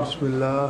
बिस्मिल्लाह।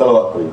सलवात करिए।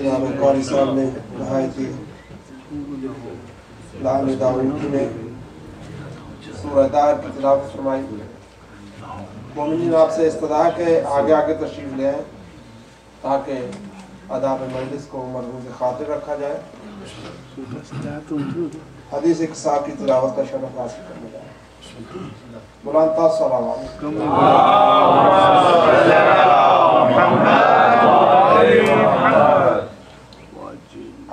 इमाम कारी साहब ने नहायती लाल दाऊद ने सूरह दार की तिलावत फरमाई। मोमिनीन आपसे इस्तदा के आगे आगे तशरीफ ले आए ताकि आदाब मजलिस को मरहूम खातिर रखा जाए। हदीस एक साहब की तिलावत का शरफ हासिल करने जाए। बुलंद सलाम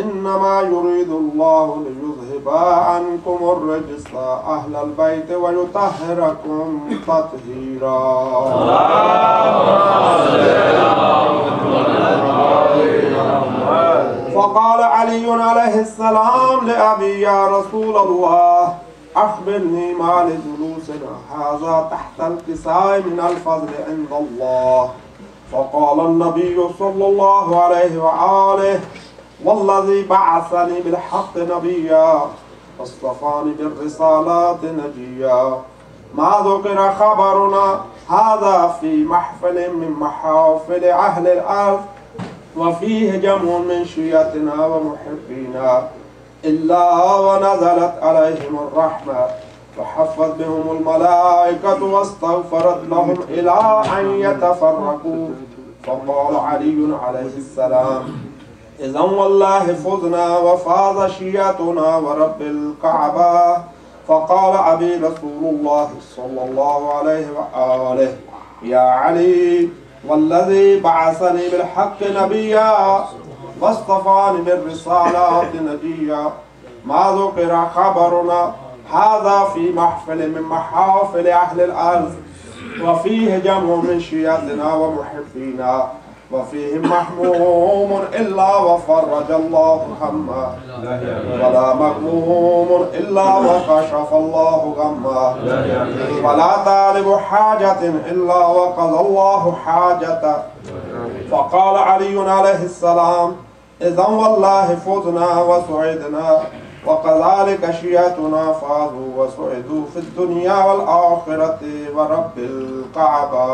इन्नमा युरीदुल्लाहु लियुज़हिबा अन्कुमुर रिज्सा अहलल बैत व युतahhirakum तत्हीरा। फ़क़ाल अली अलैहिस्सलाम लिअबी या रसूलल्लाह अख़बिरनी मा लिजुलूसिना हाज़ा तहतल किसाई मिनल फ़ज़्ल इंदल्लाह। फ़क़ाल अन्नबिय्यु सल्लल्लाहु अलैहि व आलिहि वल्लज़ी बअसनी बिलहक़्क़ि नबिय्या वस्तफ़ानी बिर्रिसालाति नजिय्या मा ज़ुकिरा ख़बरुना हाज़ा फ़ी महफ़िलिन मिन महाफ़िल अहलिल अर्ज़ व फ़ीहि जमउन मिन शिय्अतिना व मुहिब्बिना इल्ला व नज़लत अलैहिमुर रहमा व हफ़्फ़त बिहुमुल मलाइकतु वस्तग़फ़रत लहुम इला अन यतफ़र्रक़ू। फ़क़ाल अली अलैहिस्सलाम इज़न वल्लाहि फ़ुज़ना व फ़ाज़ शिय्अतुना व रब्बिल कअबा। फ़क़ाल अबी रसूलुल्लाह सल्लल्लाहु अलैहि व आलिहि या अली वल्लज़ी बअसनी बिलहक़्क़ि नबिय्या वस्तफ़ानी बिर्रिसालाति नजिय्या मा ज़ुकिरा ख़बरुना हाज़ा फ़ी महफ़िलिन मिन महाफ़िल अहलिल अर्ज़ व फ़ीहि जमउन मिन शिय्अतिना व मुहिब्बिना व फ़ीहि महमूमुन इल्ला व फ़र्रजल्लाहु हम्मा वला मग़मूमुन इल्ला व कशफ़ल्लाहु गम्मा वला तालिबु हाजतिन इल्ला व क़ज़ल्लाहु हाजता। फ़क़ाल अली अलैहिस्सलाम इज़न वल्लाहि फ़ुज़ना व सुइदना व कज़ालिक शिय्अतुना फ़ाज़ू व सुइदू फ़िद्दुनिया वल आख़िरति व रब्बिल कअबा।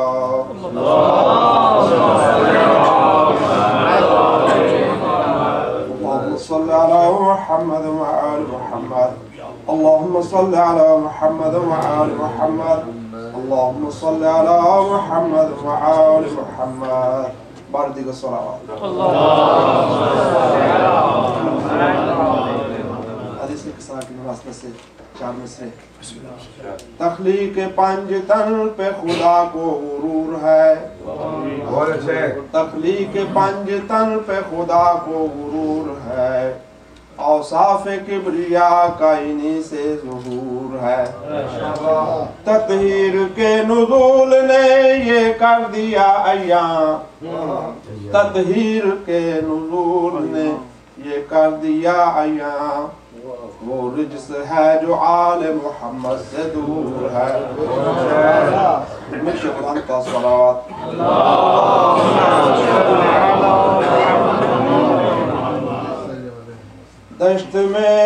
अल्लाहुम्मा सल्लि अला मुहम्मद व आलि मुहम्मद। अल्लाहुम्मा सल्लि अला मुहम्मद व आलि मुहम्मद। अल्लाहुम्मा सल्लि अला मुहम्मद व आलि मुहम्मद। बारदी का सलावत। हदीस के साथ वास्ते से चार मिसरे। तख्लीक पंज तन पे खुदा को गुरूर है। तख्लीक पंज तन पे खुदा को गुरूर है। औसाफ किब्रिया का इन्हीं से ज़ुहूर है। तत्हीर के नुज़ूल ने ये कर दिया अय्याम। तत्हीर के नुज़ूल ने ये कर दिया अय्याम। वो रिज्स है जो आले मोहम्मद से दूर है। मिश्र कुरान का सलावत। दश्त में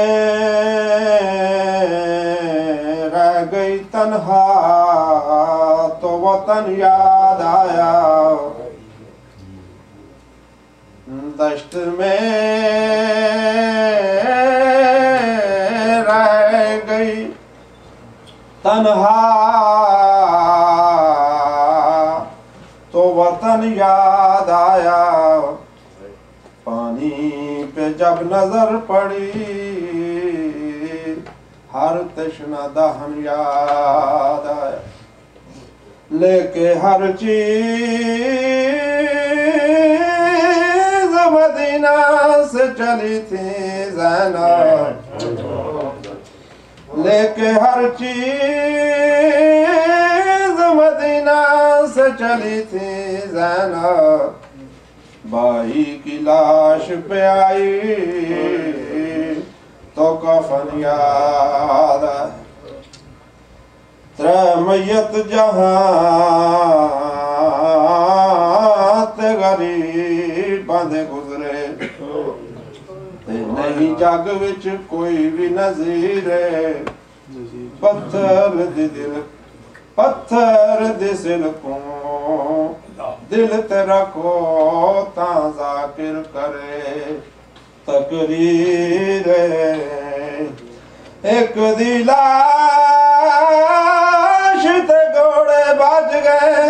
रह गई तन्हा तो वतन याद आया। दश्त में रह गई तन्हा तो वतन याद आया। पानी पे जब नजर पड़ी हर तश्ना दहन याद आया। लेके हर चीज मदीना से चली थी ज़ैनब। लेके हर चीज मदीना से चली थी ज़ैनब। भाई की लाश पे आई तो कफन याद आए। मैयत जहां ते गरीब बंदे गुजरे ते नहीं जग विच कोई भी नज़ीर। पत्थर दी दिल पत्थर दे सिलकों दिल तेरा को ता ज़ाकिर करे तकरीर। एक दी लाश ते घोड़े बज गए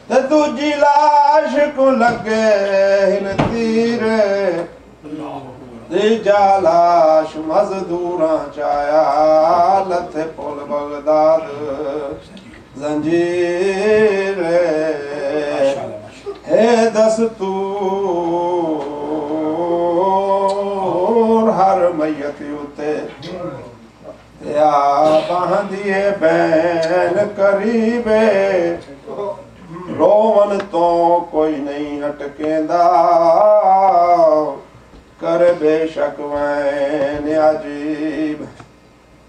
ते दूजी लाश को लगे हिन तीर। तीजा लाश मजदूरां चाया लथे पुल बगदाद जंजीर। हे दस तू चाहदिए बैन करीबे रोवन तो कोई नहीं हटकेंदा कर बेशक वैन अजीब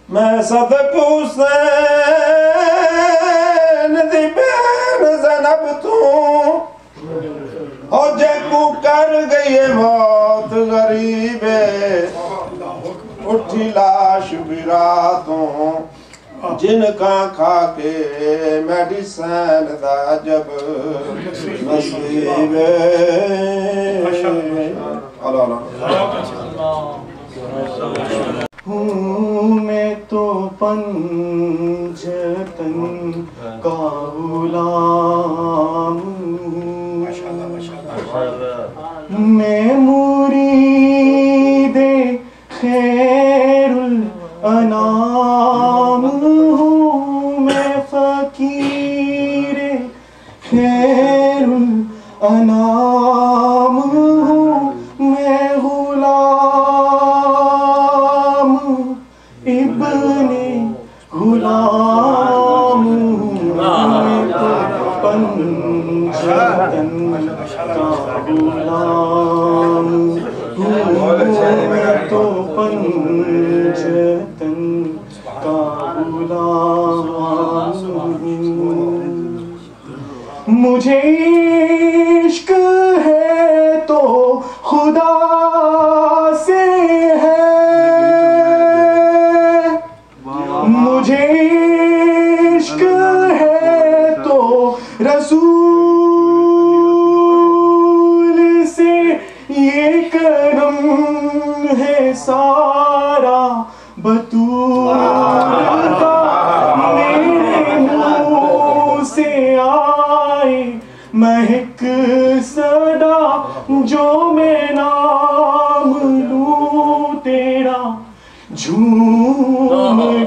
मैं सदक हुसैन दी बैन ज़ैनब तू हो जेकू कर गई मौत गरीबे उठी लाश बिरातों जिनका खा के मेडिसन दा जब नसीब हूँ मैं तो पंजतन का गुलाम मैं मुरीदे खैरुल अनाम हूँ मैं फकीरे खैरुल अनाम हूँ मैं गुलाम इब्ने गुलाम मैं तो पंजतन का गुलाम मैं तो पंजतन का गुलाम मुझे इश्क है तो खुदा से है मुझे इश्क है तो रसूल से ये करम है सारा बतूल का मेरे मुँह से आए महक सदा जो मैं नाम लूं तेरा झूम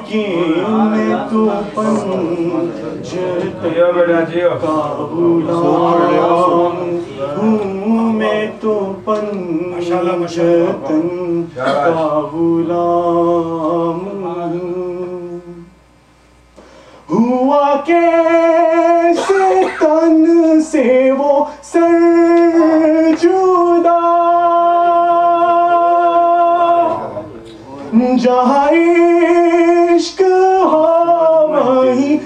के मैं तो पंजतन का गुलाम हूँ मैं तो पंजतन का गुलाम हुआ कैसे तन से वो सर जुदा जहाँ इश्क हो वहीं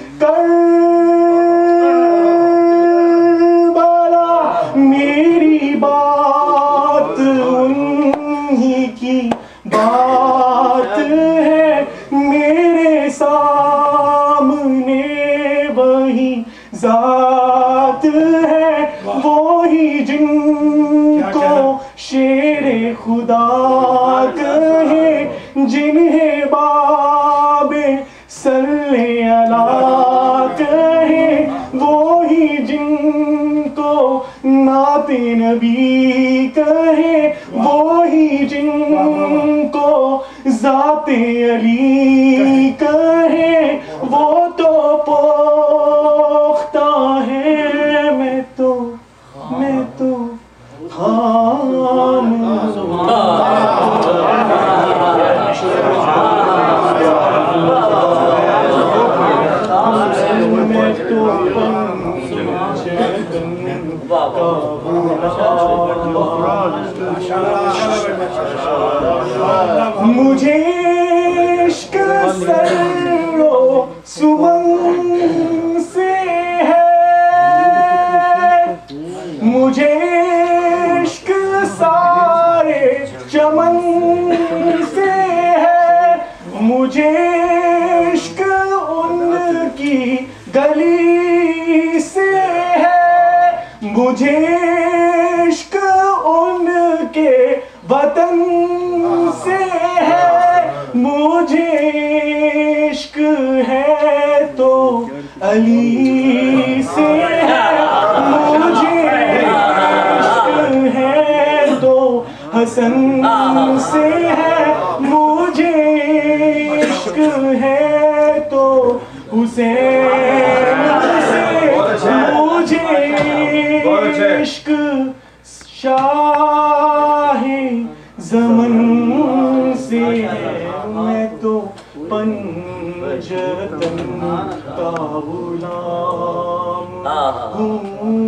करबला मेरी बात उन्हीं की बात है मेरे सामने वही जात है वो ही जिनको शेरे खुदा कहे जिन्हें बाबे सल्ले अला कहे वो ही जिनको नाते नबी कहे वो ही जिनको जाते अली कहे वो तो पोख्ता है मैं तो खाम मुझे इश्क सरो सुमन से है मुझे इश्क सारे चमन से है मुझे इश्क उनकी गली से है मुझे इश्क उनके वतन से है मुझे इश्क है तो अली से है मुझे इश्क है तो हसन से है मुझे इश्क है तो हुसैन से मुझे इश्क शाहे ज़मन से मैं तो पंजतन जतन का गुलाम हूँ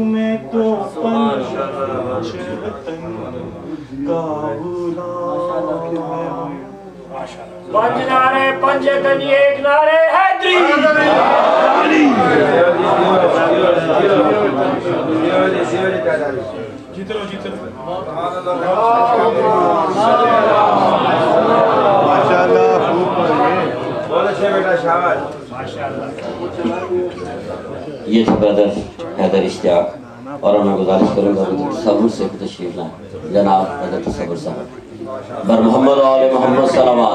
मैं तो पंचतन का गुलाम। पंच नारे पंचतन एक नारे हैदरी। जीत लो जीत लो। माशाल्लाह खूब बहुत अच्छे बेटा शाबाश माशाल्लाह। ये थे ब्रदर हैदर इश्तियाक और मैं गुजारिश करूँगा सब्र से तशरीफ लाएं जनाब ब्रदर तसव्वुर साहब बर मोहम्मद और आले मोहम्मद सलावत।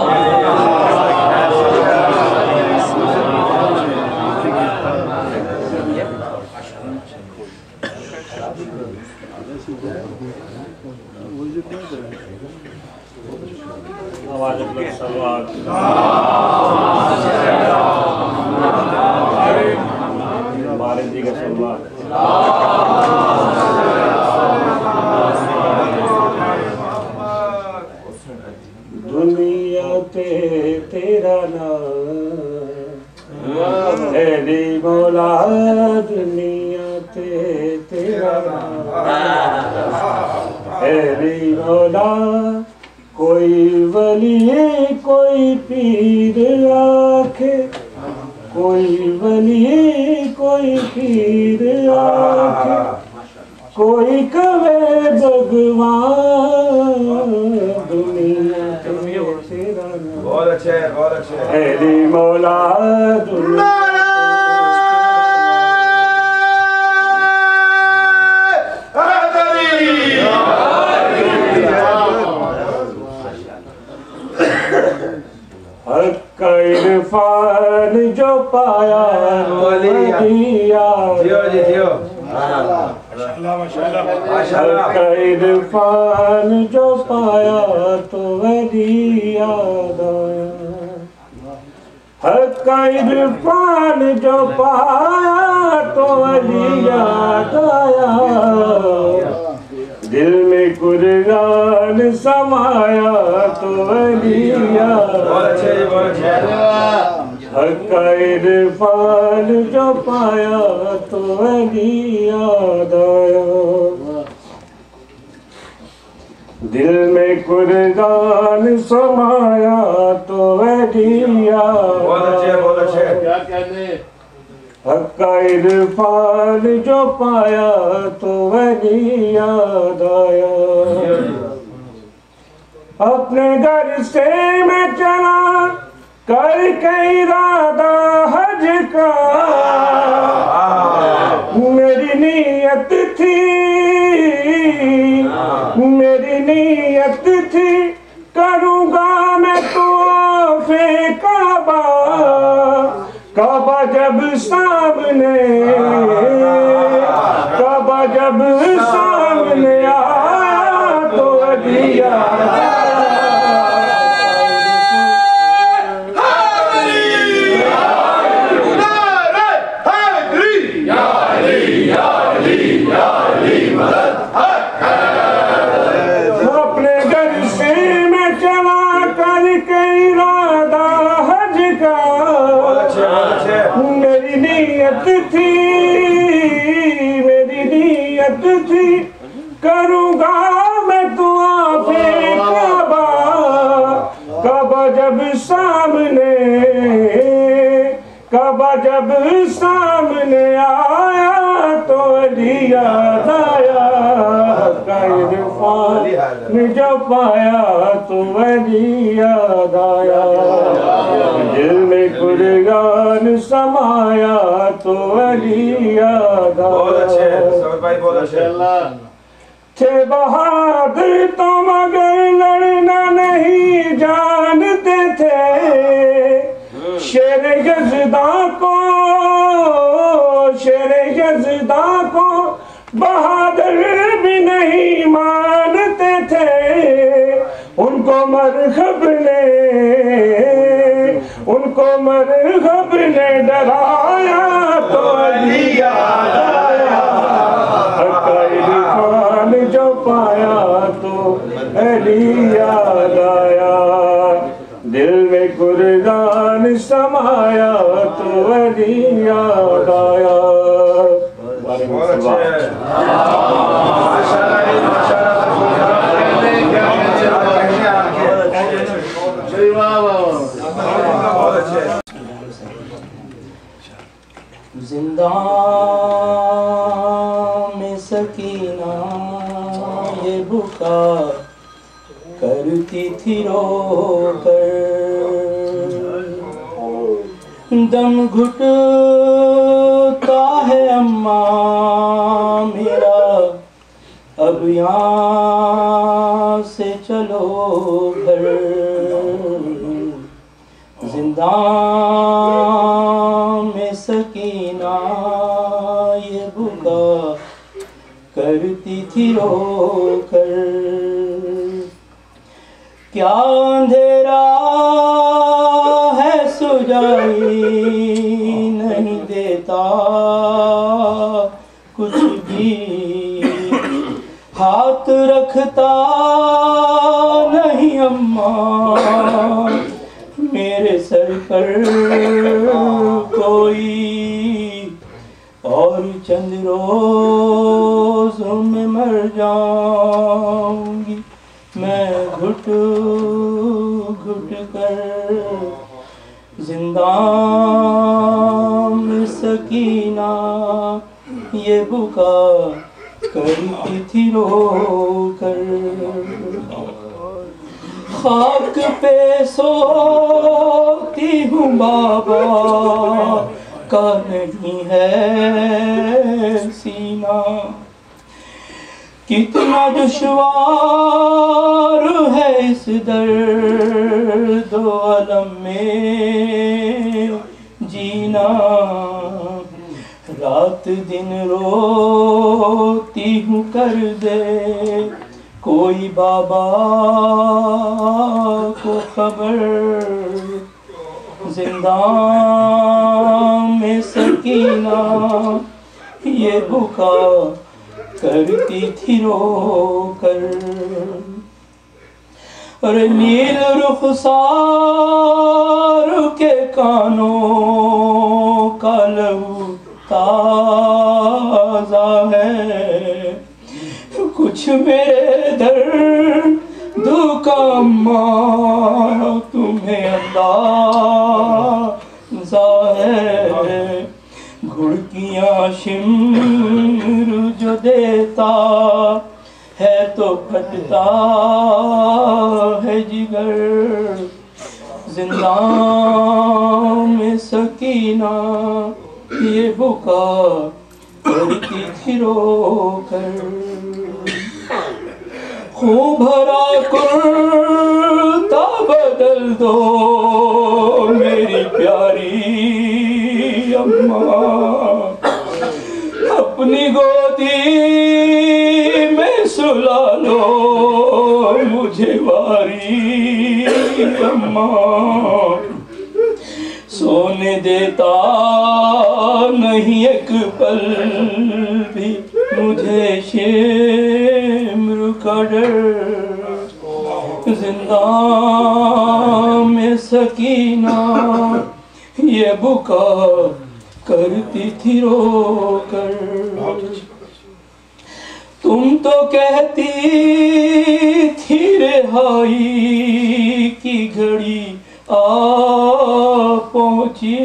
दुनिया पे तेरा नाम तेरी मौला दुनिया पे तेरा नाम तेरी मौला कोई वली कोई पीर आखे कोई वली कोई पीर आखे कोई कवे भगवान दुनिया तेरा नाम। बहुत अच्छे बहुत अच्छे। तेरी मौला दुनिया हक का इरफान जो पाया इरफान जो पाया तो वली याद आया। हक का इरफान जो पाया तो वली याद आया। दिल में कुरान समाया तो वली याद आया। हक का इरफान जो पाया तो वली याद आया। दिल में कुरान समाया तो वली याद आया। हक का इरफान जो पाया तो वली याद आया। अपने घर से मैं चला करके इरादा हज का मेरी नीयत थी करूँगा मैं तो काबा काबा जब सामने आया तो दिया अपने घर से मैं चला करके इरादा हज का मेरी नीयत थी करूँगा मैं दुआ पे काबा जब सामने आया तो याद आया। जो पाया तो वली याद आया। दिल में कुरान समाया तो वली याद आया। थे बहादुर तो मगर लड़ना नहीं जानते थे। शेर यज़दा को बहादुर भी नहीं मानते थे। उनको मरहब ने डराया तो अली याद आया। इरफान जो पाया तो अली याद आया। दिल में गुरदान समाया तो अली याद आया। बहुत अच्छे हैं। माशाल्लाह जी, माशाल्लाह। बहुत अच्छे हैं। जिंदा में सकीना ये बुका करती थी रोकर, दम घुटता है अम्मा मेरा, अब यहाँ से चलो घर। जिंदा में सकीना ये बुका करती थी रोकर, क्या अंधेरा है सुझाई नहीं देता कुछ भी, हाथ रखता नहीं अम्मा मेरे सर पर कोई, और चंद रोज़ों में मर जाऊंगी मैं घुट घुट कर। जिंदा में सकीना ये बुका करती थी रोकर, खाक पे सोती हूँ बाबा का नहीं है सीना, कितना दुश्वार है इस दर्द अलम में जीना, रात दिन रोती हूँ कर दे कोई बाबा को खबर। जिंदा में सकीना ये बुका करती थी रोकर, और नील रुखसार के कानों का लहू ताजा है, कुछ मेरे दर्द का अम्मा तुम्हें अंदाजा है, घुड़कियाँ शिम्र जो देता है तो फटता है जिगर। जिंदा में सकीना ये बुका करती थी रोकर, खूब भरा कुर्ता बदल दो मेरी प्यारी अम्मा, अपनी गोदी में सुला लो मुझे वारी अम्मा, सोने देता नहीं एक पल भी मुझे शिम्र का डर। जिंदा में सकीना ये बुका करती थी रोकर, तुम तो कहती थी रिहाई की घड़ी आ पहुंची,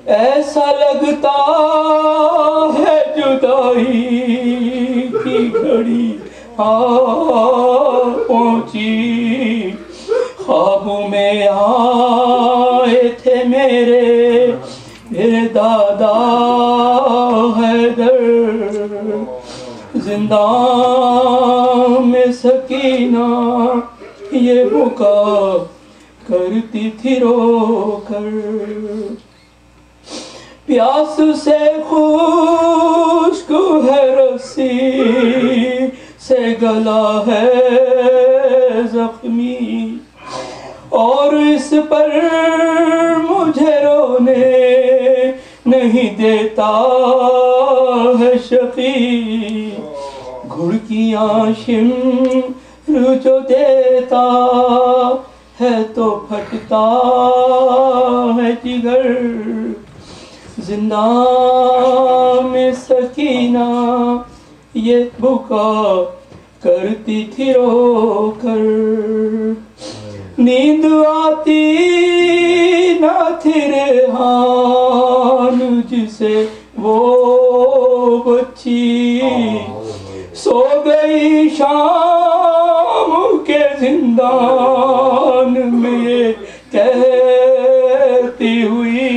ऐसा लगता है जुदाई की घड़ी आ पहुंची, ख्वाबों में आए थे मेरे दादा हैदर। जिंदा में सकीना ये बुका करती थी रोकर, प्यास से खुश्क है रस्सी से गला है जख्मी, और इस पर मुझे रोने नहीं देता है शफी, घुड़कियाँ शिम्र जो देता है तो फटता है जिगर। जिंदा में सकीना ये बुका करती थी रोकर। नींद आती ना थी रेहान जिसे वो बच्ची सो गई शाम के जिंदान में ये कहती हुई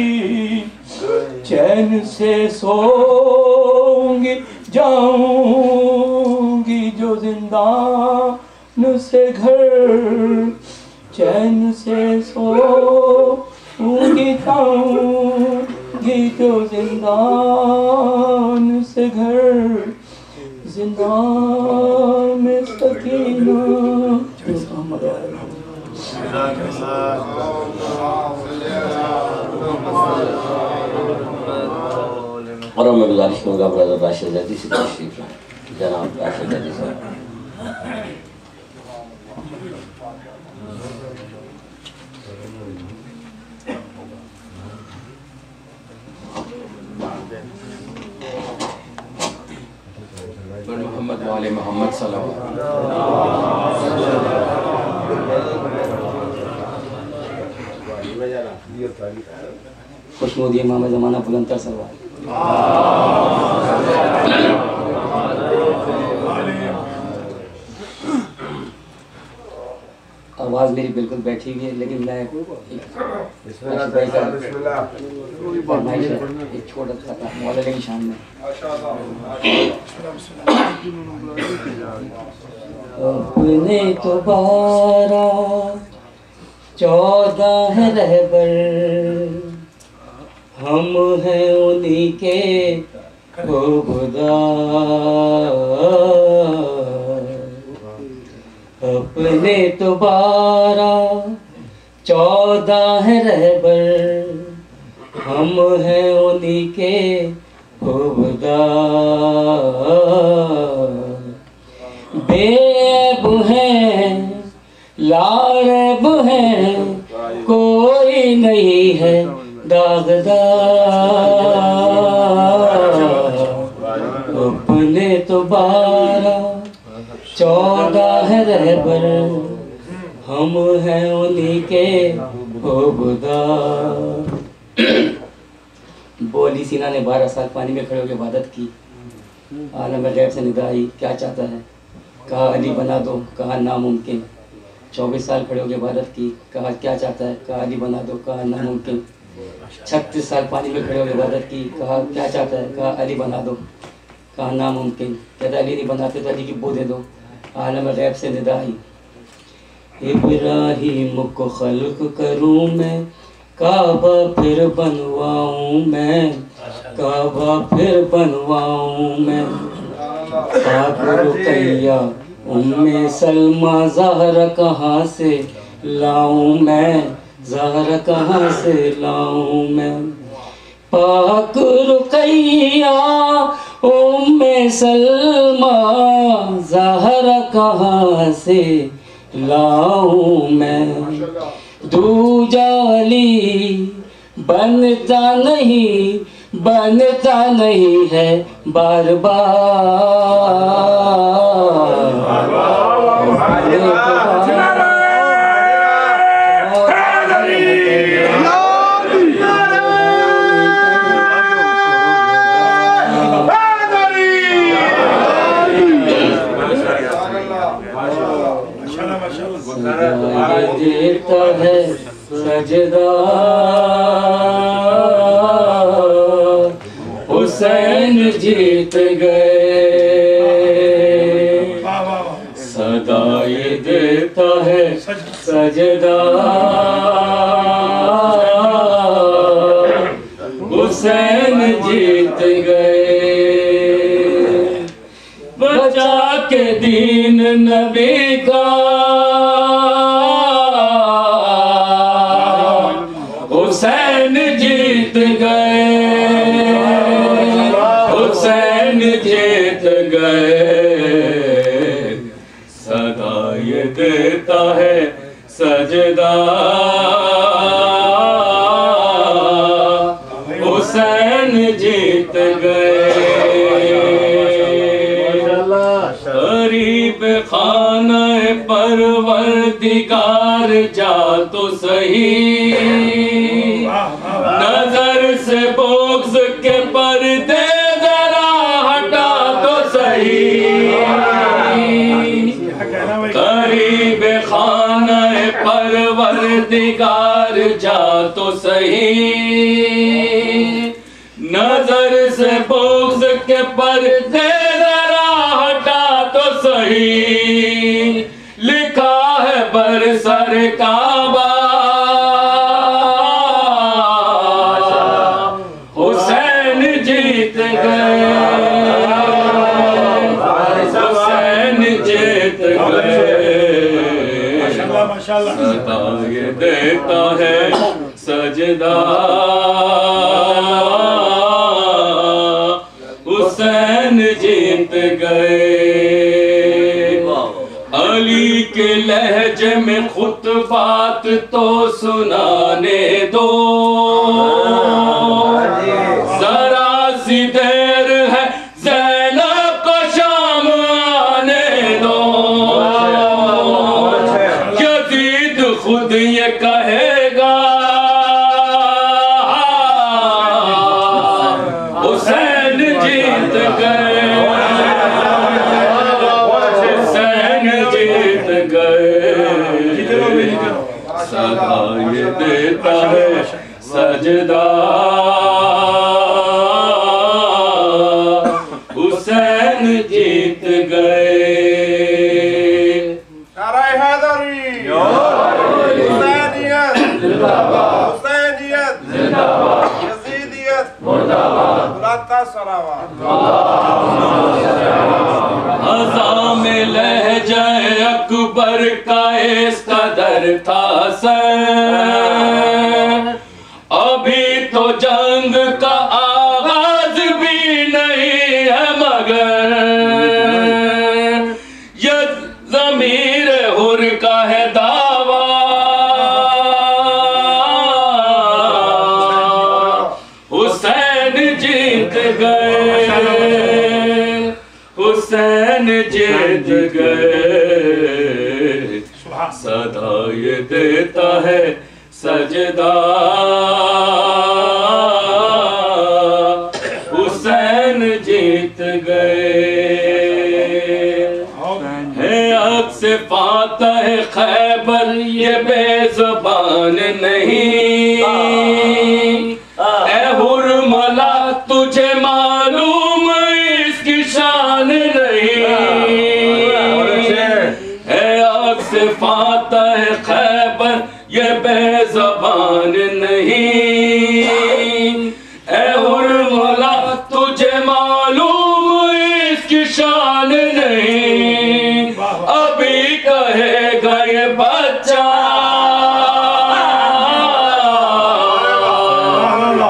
चैन से सोऊंगी जाऊंगी जो जिंदान से घर। चैन से सोऊंगी जाऊंगी जो जिंदान से घर। जिंदान में सकीना। और मैं गुजारिश करूँगा ब्रदर राशिद जैदी से तशरीफ लाएं। जनाब राशिद जैदी साहब। मोहम्मद वाले मोहम्मद सल्लल्लाहु खुशनुदी इमाम ज़माना बुलंदतर सलवार। आवाज़ मेरी बिल्कुल बैठी हुई है, लेकिन मैं एक छोटा सा मौलाना की शान में अपने तो 12-14 है रहबर, हम हैं उन्हीं के खूबदार। अपने तो 12-14 है रहबर, हम हैं उन्हीं के खूबदार। बेब हैं लारब हैं, कोई नहीं है दागदार। अपने तो 12-14 है रहबर, हम हैं उन्हीं के खूबदार। बोली सीना ने 12 साल पानी में खड़े होकर इबादत की। आलम गैब से निदा आई, क्या चाहता है? कहा अली बना दो, कहा नामुमकिन। 24 साल खड़े होकर इबादत की, कहा क्या चाहता है? कहा अली बना दो, कहा नामुमकिन। 36 साल पानी में खड़े होकर इबादत की, कहा क्या चाहता है? कहा अली बना दो, कहा नामुमकिन। कहता अली नहीं बनाते तो अली की बो दे दो। आलम गैब से निदा आई, इब्राहिम को खल्क करूँ मैं, काबा फिर बनवाऊँ मैं, काबा फिर बनवाऊँ मैं। पाक रुकैया उम्मे सलमा ज़हरा कहाँ से लाऊँ मैं, ज़हरा कहाँ से लाऊँ मैं। पाक रुकैया उम्मे सलमा ज़हरा कहाँ से लाऊँ मैं। दूजाली बनता नहीं है बार देता है सजदा हुसैन जीत गए। सदा ये देता है सजदा हुसैन जीत गए। बचा के दीन नबी का हुसैन जीत गए, हुसैन जीत गए। सदा ये देता है सजदा सजदा हुसैन जीत गए। करीब खाना परवरदिगार जा तो सही, नजर से बोक्स के पर्दे जरा हटा तो सही। करीब खाना परवरदिगार जा तो सही, नजर से बोक्स के पर्दे जरा हटा तो सही। लिखा है बरसर काबा हुसैन जीत गए, हुसैन जीत गए। सदा ये देता है सजदा हुसैन जीत गए। अली के लहजे में खुतबात तो सुनाने दो, जरा सी देर है ज़ैनब को शाम आने दो। यजीद खुद ये कहेगा हुसैन जीत गए, हुसैन जीत गए। सदा ये देता है सजदा हुसैन जीत गए। नाराए हैदरी हुसैनियत जिंदाबाद, हुसैनियत जिंदाबाद, यजीदियत मुर्दाबाद, बुलंदा सलावत। हज़ा में लहजा अकबर का इस कदर था सर, अभी तो जंग का आगाज भी नहीं है मगर ये ज़मीर हुर का है दावा। हुसैन जीत गए, हुसैन जीत गए। सदा ये देता है सजदा हुसैन जीत गए। है अक्स फातह खैबर ये बेज़ुबान नहीं, ए हुर्मला तुझे मालूम इसकी शान नहीं। है अक्स फातह खैबर ये बेज़ुबान नहीं, ए हुर्मला तुझे मालूम इसकी शान नहीं। अभी कहेगा ये बच्चा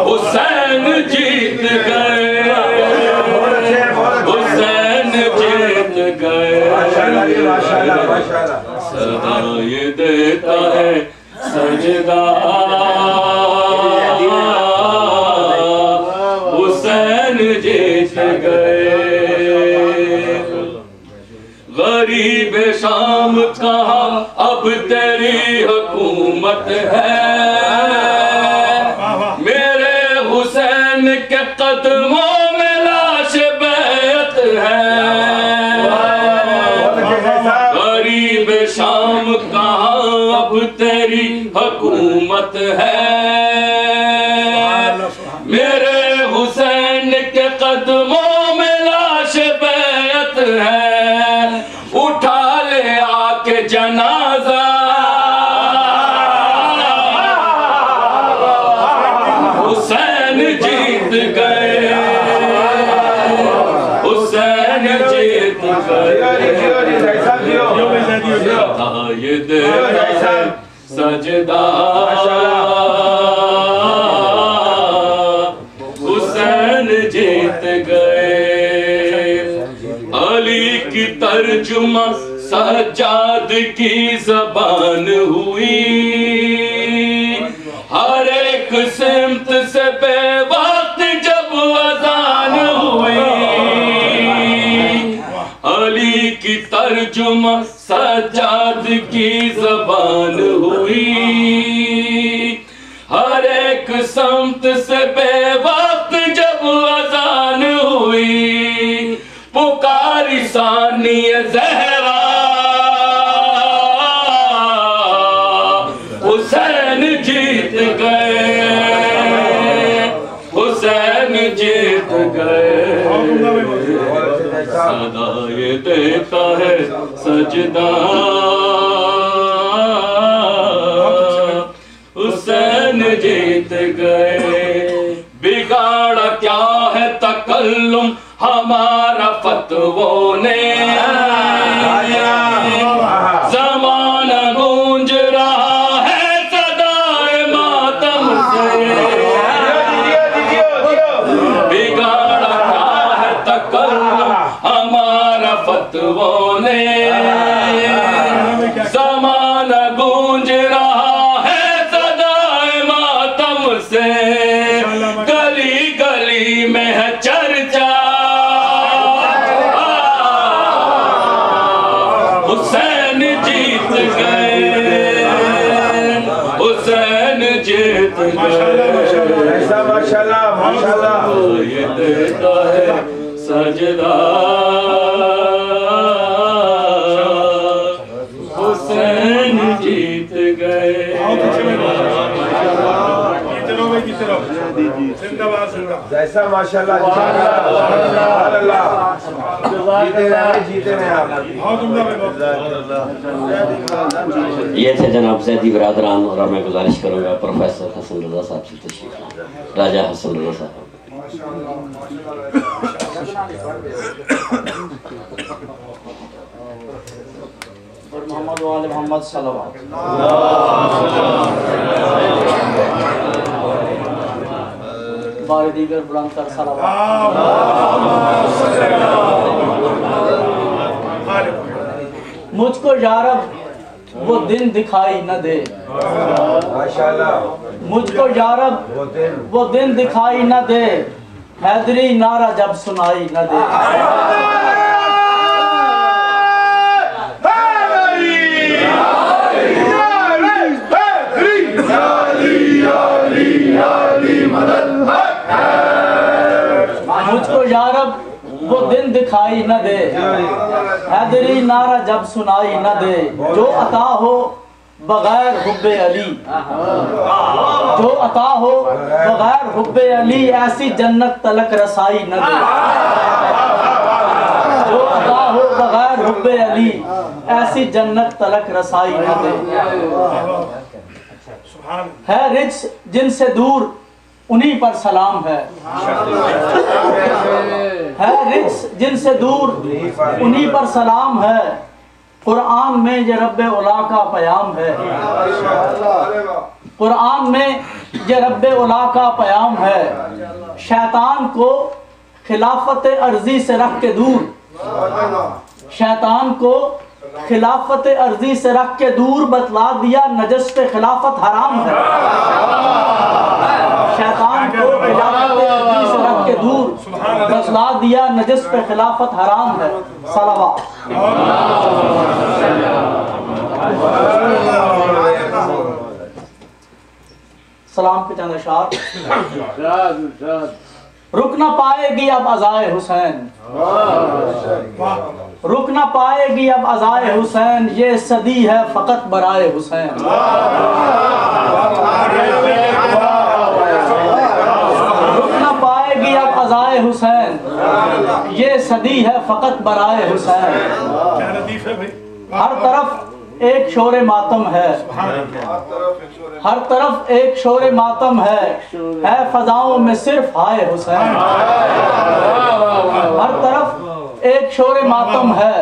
हुसैन जीत गए, हुसैन जीत गए। सदा ये देता है सजदा हुसैन जीत गए। गरीब शाम कहा अब तेरी हुकूमत है, मेरे हुसैन के कदमों में लाश बैत है। गरीब शाम कहा अब तेरी हुकूमत है, मेरे हुसैन के कदमों में लाश बैत है। उठा ले आके जनाजा हुसैन जीत गए, हुसैन जीत गए। ये दे सजदा हुसैन जीत गए। अली की तर्जुमा सज्जाद की जबान हुई, हर एक सिमत से बेवक्त जब अजान हुई, अली की तर्जुमा सज्जाद की जबान हुई, हर एक समत से बेवक्त जब अजान हुई, पुकारी सानिए ज़हरा हुसैन जीत गए, हुसैन जीत गए। सदा ये देता है सजदा हुसैन जीत गए। बिगाड़ा क्या है तकल्लुम हमारा फतवों ने, ज़माना गूंज रहा है सदाए मातम से। बिगाड़ा क्या है तकल्लुम हमारा फतवों ने, ज़माना गूंज रहा है सदाए मातम से। गली गली में है चर्चा हुसैन जीत गए, हुसैन जीत गए। माशाल्लाह माशाल्लाह ये देता है सजदा हुसैन जीत गए। जैसा माशाल्लाह जीते रहे आप। ये थे जनाब ज़ैदी बिरादरान, और मैं गुजारिश करूँगा प्रोफेसर हसन रज़ा साहब से तशरीफ लाएं। राजा हसन रज़ा साहब। और मोहम्मद वाले मोहम्मद सल्लल्लाहु बार दीगर बुलंद कर सल्लल्लाहु। मुझको यारब वो दिन दिखाई न दे, माशाल्लाह मुझको यारब वो दिन दिखाई न दे, हैदरी नारा जब सुनाई न दे। मुझको यारब वो दिन दिखाई न दे, हैदरी नारा जब सुनाई न दे। जो अता हो बगैर हुब्बे अली, जो अता हो बगैर हुब्बे अली, ऐसी जन्नत तलक रसाई न दे। जो अता हो बगैर हुब्बे अली, ऐसी जन्नत तलक रसाई न दे। है रिज्स जिनसे दूर उन्हीं पर सलाम है रिज्स जिनसे दूर उन्हीं पर सलाम है। कुरान में ये रब्बे उला का प्याम है, कुरान में ये रब्बे उला का प्याम है। शैतान को खिलाफत अर्जी से रख के दूर, शैतान को खिलाफत अर्जी से रख के दूर, बतला दिया नजस पे खिलाफत हराम है। शैतान को खिलाफत अर्जी से रख के दूर, बतला दिया नजस पे खिलाफत हराम है। सलावत। सलाम के चंद अशार। रुक ना पाएगी अब अज़ाए हुसैन, रुक ना पाएगी अब अज़ाए हुसैन, ये सदी है फकत बराए हुसैन। रुक ना पाएगी अब अज़ाए हुसैन, ये सदी है फकत बराए हुसैन। हर तरफ एक शोरे मातम है, हर तरफ एक शोरे मातम है फजाओं में सिर्फ हाय हुसैन। हर तरफ एक शोरे मातम है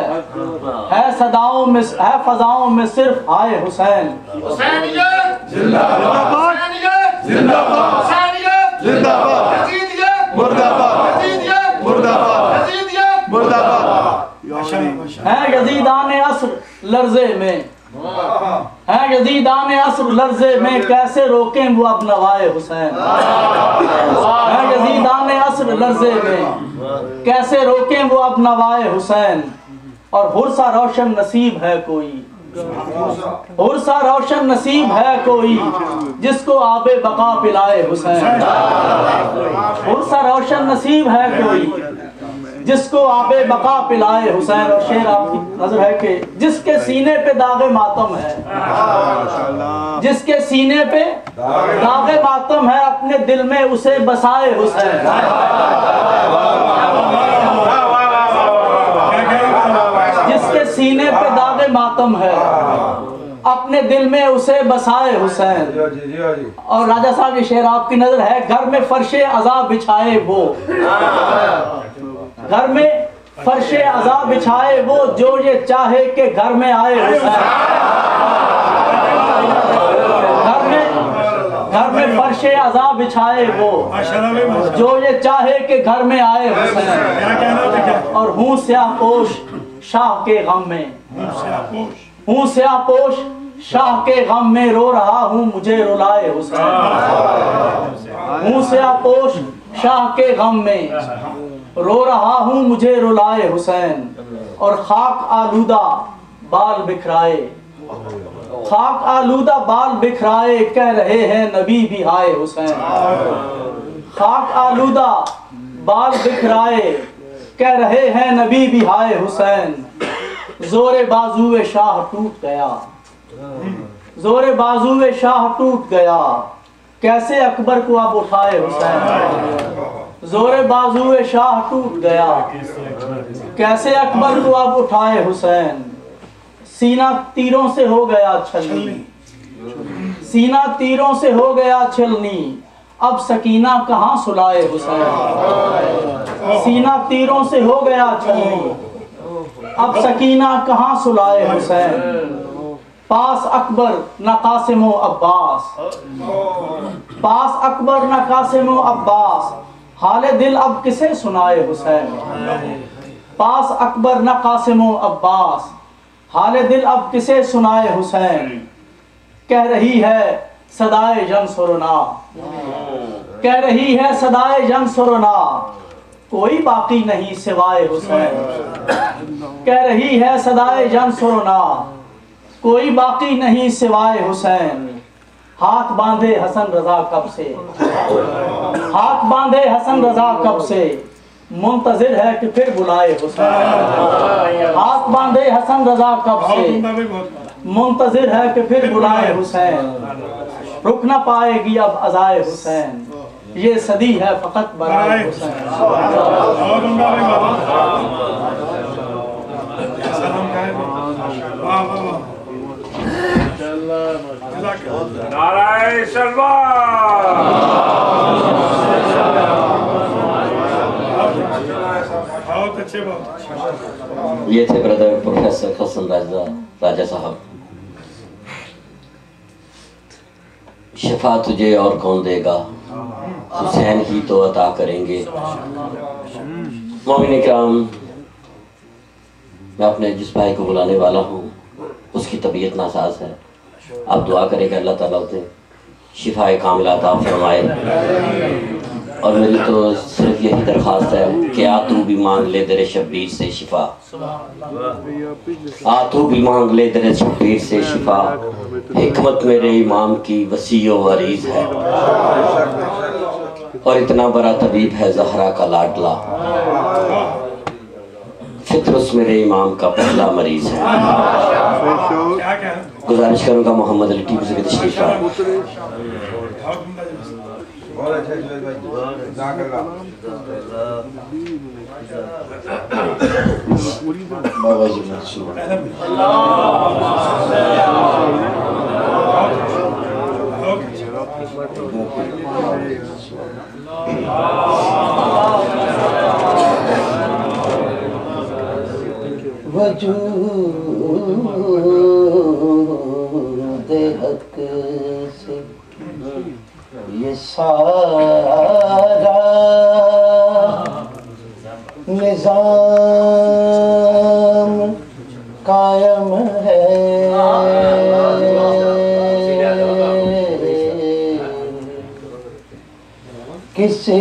सदाओं में, है फजाओं में सिर्फ हाय हुसैन। हुसैनियत जिंदाबाद, जिंदाबाद, जिंदाबाद, मुर्दाबाद, मुर्दाबाद, मुर्दाबाद। हैं यजीदान असर लर्जे में, हैं यजीदान असर लर्जे में, कैसे रोकें वो अब नवाए हुसैन। हैं यजीदान असर लर्जे में, कैसे रोकें वो अब नवाए हुसैन। और हुर्सा रोशन नसीब है कोई, हुर्सा रोशन नसीब है कोई, जिसको आबे बका पिलाए हुसैन। हुर्सा रोशन नसीब है कोई, जिसको आबे बका पिलाए हुसैन। और शेर आपकी नजर है कि जिसके सीने पे दागे मातम है, जिसके सीने पे दागे मातम है, अपने दिल में उसे बसाए हुसैन। जिसके सीने पे दागे मातम है, अपने दिल में उसे बसाए हुसैन। और राजा साहब ये शेर आपकी नजर है, घर में फर्शे अज़ाब बिछाए वो, घर में फर्शे अज़ाब बिछाए वो, जो ये चाहे कि घर में आए हुसैन। घर में फर्शे अज़ाब बिछाए वो, जो ये चाहे कि घर में आए हुसैन। और हूँ स्याहपोश शाह के गम में, हूँ स्याहपोश शाह के गम में, रो रहा हूँ मुझे रुलाए हुसैन। हूँ स्याहपोश शाह के गम में, रो रहा हूँ मुझे रुलाए हुसैन। और खाक आलूदा बाल बिखराए, खाक आलूदा बाल बिखराए, कह रहे हैं नबी भी आए हुसैन। खाक आलूदा बाल बिखराए, कह रहे हैं नबी भी आए हुसैन। जोरे बाजुए शाह टूट गया, जोरे बाजुए शाह टूट गया, कैसे अकबर को अब उठाए हुसैन। जोरे बाजुए शाह टूट गया, कैसे अकबर को अब उठाए हुसैन। सीना तीरों से हो गया छलनी, सीना तीरों से हो गया छलनी, अब सकीना कहाँ सुलाए हुसैन। सीना तीरों से हो गया छलनी, अब सकीना कहाँ सुलाए हुसैन। पास अकबर न कासिमो अब्बास, पास अकबर न कासिमो अब्बास, हाले दिल अब किसे सुनाए हुसैन। पास अकबर न कासिमो अब्बास, हाले दिल अब किसे सुनाए हुसैन। कह रही है सदाए जंग सुरना, कह रही है सदाए जंग सुरना, कोई बाकी नहीं सिवाय हुसैन। कह रही है सदाए जंग सुरना, कोई बाकी नहीं सिवाय हुसैन। हाथ बांधे हसन रजा कब से, हाथ बांधे हसन रजा कब से, मुंतजिर है कि फिर बुलाए हुसैन। हाथ बांधे हसन रजा कब से, मुंतजिर है कि फिर बुलाए हुसैन। रुक न पाएगी अब अज़ाए हुसैन, ये सदी है फकत बराए हुसैन। नारायण सलमान। बहुत अच्छे, बहुत। ये थे ब्रदर प्रोफेसर हसन राजा साहब। शफा तुझे और कौन देगा, हुसैन ही तो अता करेंगे। मोमिन इकराम, मैं अपने जिस भाई को बुलाने वाला हूँ उसकी तबीयत नासाज है, आप दुआ करेंगे अल्लाह ताला उसे शिफाए कामिला अता फरमाए। और मेरी तो सिर्फ यही दरख्वास्त है कि आ तू भी मांग ले तेरे शब्बीर से शिफा, आ तू भी मांग ले तेरे शब्बीर से शिफा। हिकमत मेरे इमाम की वसीयो वरीज है, और इतना बड़ा तबीब है ज़हरा का लाडला। फितरस मेरे इमाम का पहला मरीज है। गुजारिश करूंगा मोहम्मद अली टीपू से तशरीफ लाएं। बाबा जी वजूद हक से ये सारा निजाम कायम है किसी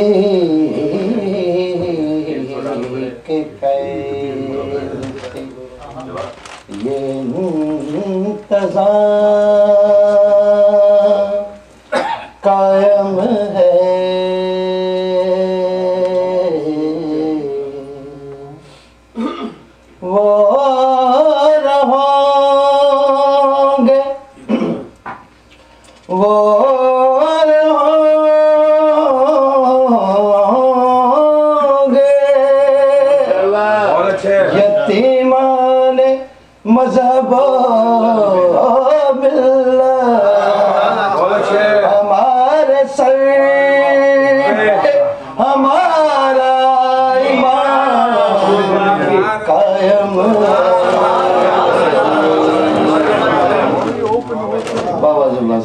के कैद से ये मुंतज़ाम कायम है वो रहोगे वो यतीमान मज़हब हमारे सर हमारा ईमान कायम बाबा जुल्ला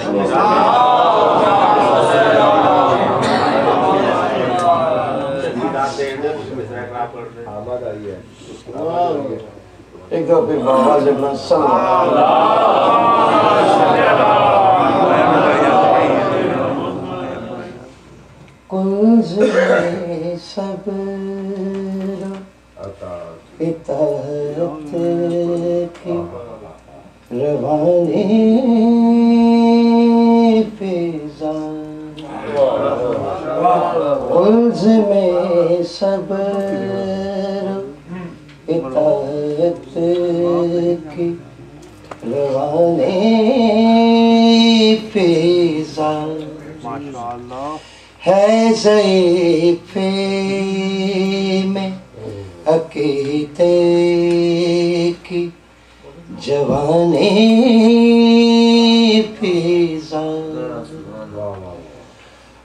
एक दो फिर बाबा जुल्ला कुंज में सब्र इताअत की रवानी फिजा कुंज में सब्र इताअत की रवानी फिजा है ज़ईफ़े में अक़ीदे की जवानी फिजा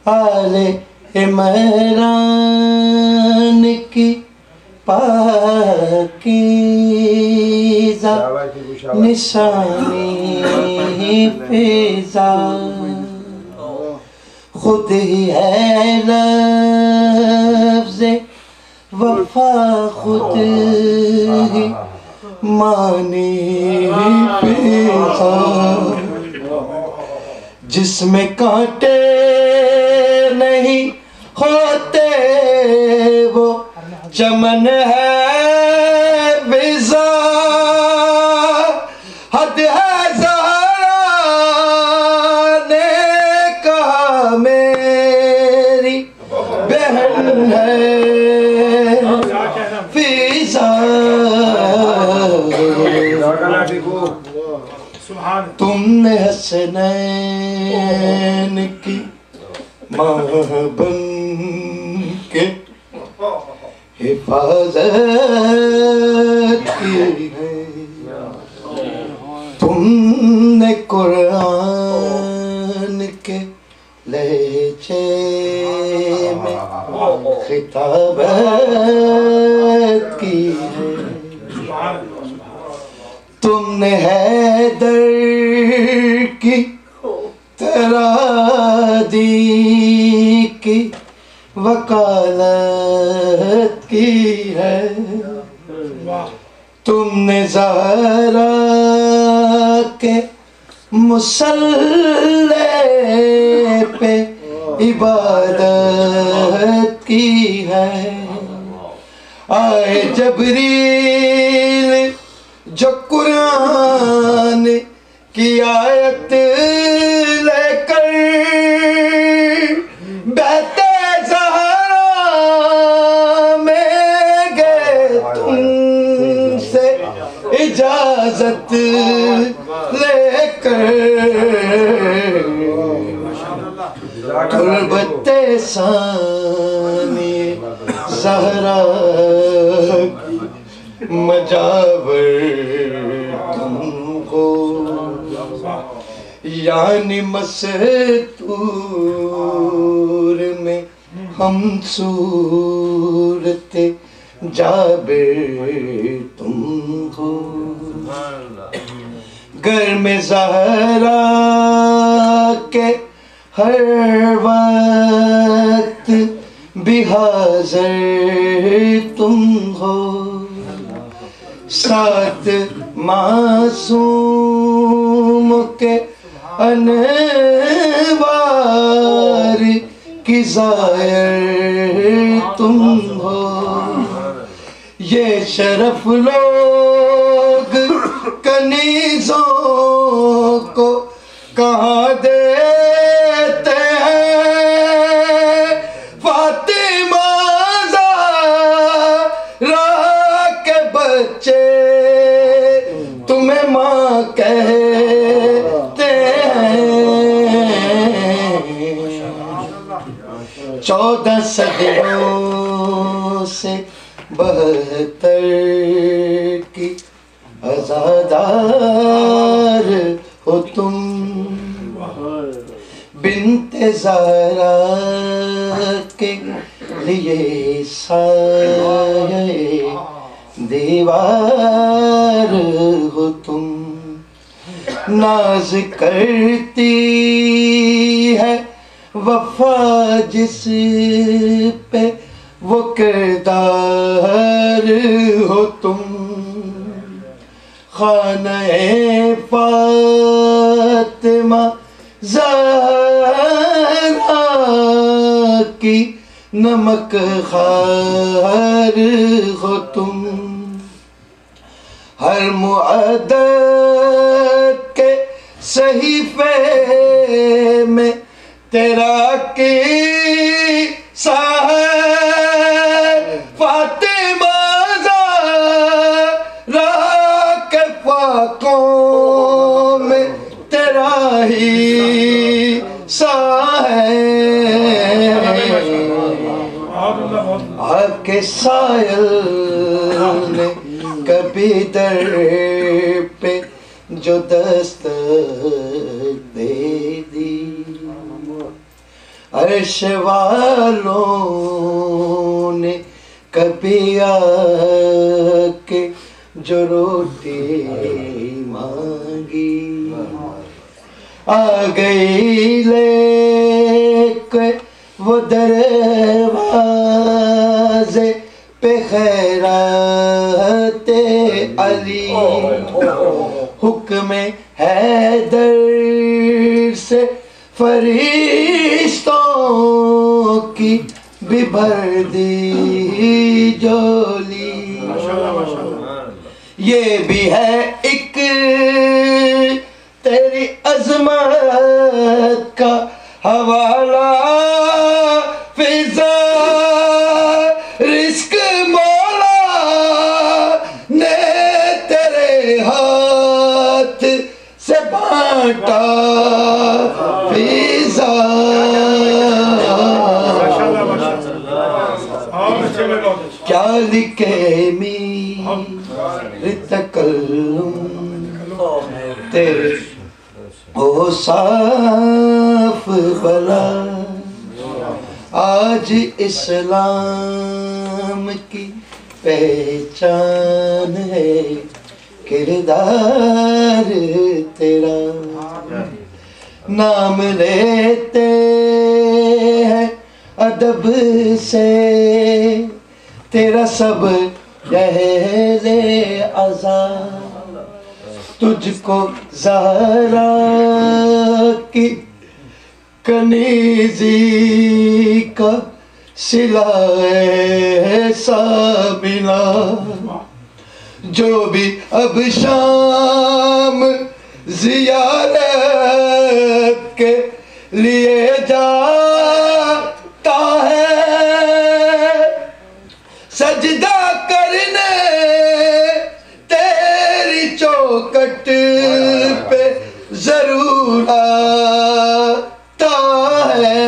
आले इमरान की पाकीज़ा निशानी फिजा खुद ही है लफ्ज़े वफ़ा खुद ही मानी फिजा जिसमें कांटे नहीं होते वो चमन है फिजा हद है मेरी बहन है फिजा तुमने हसनैन की माँ बन के हिफाजत की है तुमने कुरान के लहजे में खिताबत की है तुमने हैदर की तरादी की वकालत की है तुमने ज़हरा के मुसल्ले पे इबादत की है आए जबरील जो कुरान की आयत लेकर बहते ज़हरा में गए तुमसे इजाजत लेकर तुरबते सानी ज़हरा मजावर तुमको यानी मस्तूर में हम सूरत जाबिर तुमको घर में ज़हरा के हर वक्त भी हाज़िर तुम हो साथ मासूम के अनवार की ज़ाहिर तुम हो। ये शरफ लोग कनीज़ों को कहाँ देते हैं। फातिमा ज़हरा के बच्चे तुम्हें माँ कहते हैं। 14 सदियों से 72 की आज़ादार हो तुम। बिन्ते ज़हरा के लिए साये दीवार हो तुम। नाज करती है वफा जिस पे वो किरदार हो तुम। खाने फातिमा ज़हरा की नमक खार हो तुम। हर मुअद्दत के सहीफे में तेरा किस्सा है। फातिमा ज़हरा के फाकों में तेरा ही सा है। आके सायल ने कभी दर पे जो दस्तक दे दी। अर्श वालों ने कभी आके जो रोटी मांगी। आ गई लेके वो दरवाजे पे खैराते अली। हुक्म हैदर से फरिश्तों की भी भर दी जोली। ये भी है एक तेरी अजमत का हवाला। फिजा रिस्क मौला ने तेरे हाथ से बांटा। फिजा क्या लिखे मेरी तकल्लुम तेरे ओ साफ भला। आज इस्लाम की पहचान है किरदार तेरा। नाम लेते हैं अदब से तेरा सब अहले अज़ा। तुझको ज़हरा की कनीज़ी का सिला ऐसा मिला। जो भी अब शाम ज़ियारत के लिए जाता है। सजदा करने तेरी चौखट पे जरूर आता है।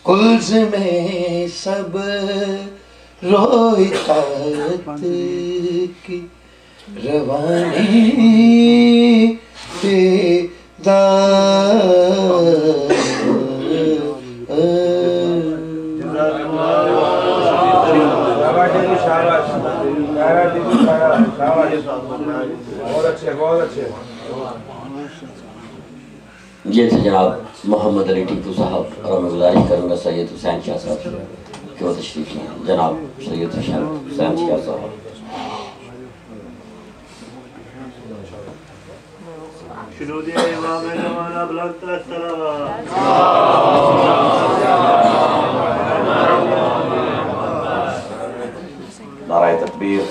कुल्ज़ में सब रोहितात की रवानी ये थे जनाब मोहम्मद अली टीपू साहब और मैं गुजारिश करूँगा सैयद हुसैन शाह साहब कि वो तशरीफ लाएं। जनाब सैयद हुसैन शिया साहब। नाराए तकबीर,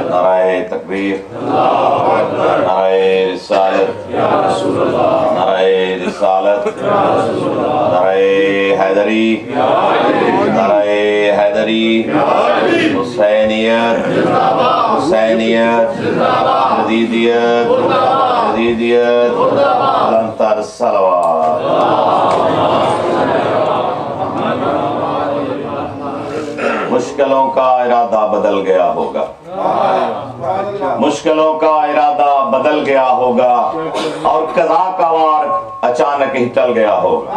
नाराए तकबीर, नाराए रिसालत, नाराए रिसालत, नाराए हैदरी, नाराए हैदरी, हुसैनियत, हुसैनियत, यजीदियत, यजीदियत, अलंतर सलवात। मुश्किलों का इरादा बदल गया होगा, मुश्किलों का इरादा बदल गया होगा और कज़ा का वार अचानक ही टल गया होगा।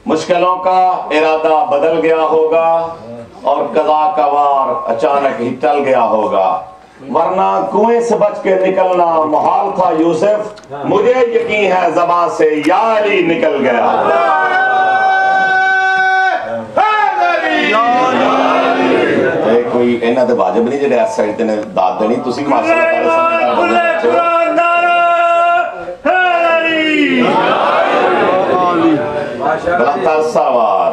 मुश्किलों का इरादा बदल गया होगा और कज़ा का वार अचानक ही टल गया होगा, वरना कुएं से बच के निकलना मुहाल था यूसुफ, मुझे यकीन है ज़बान से या अली निकल गया। कोई इन्हां दे वाजिब नहीं जेडे इस साइड ते ने दाद देनी, तुसी माशाअल्लाह बलंतर सलवात।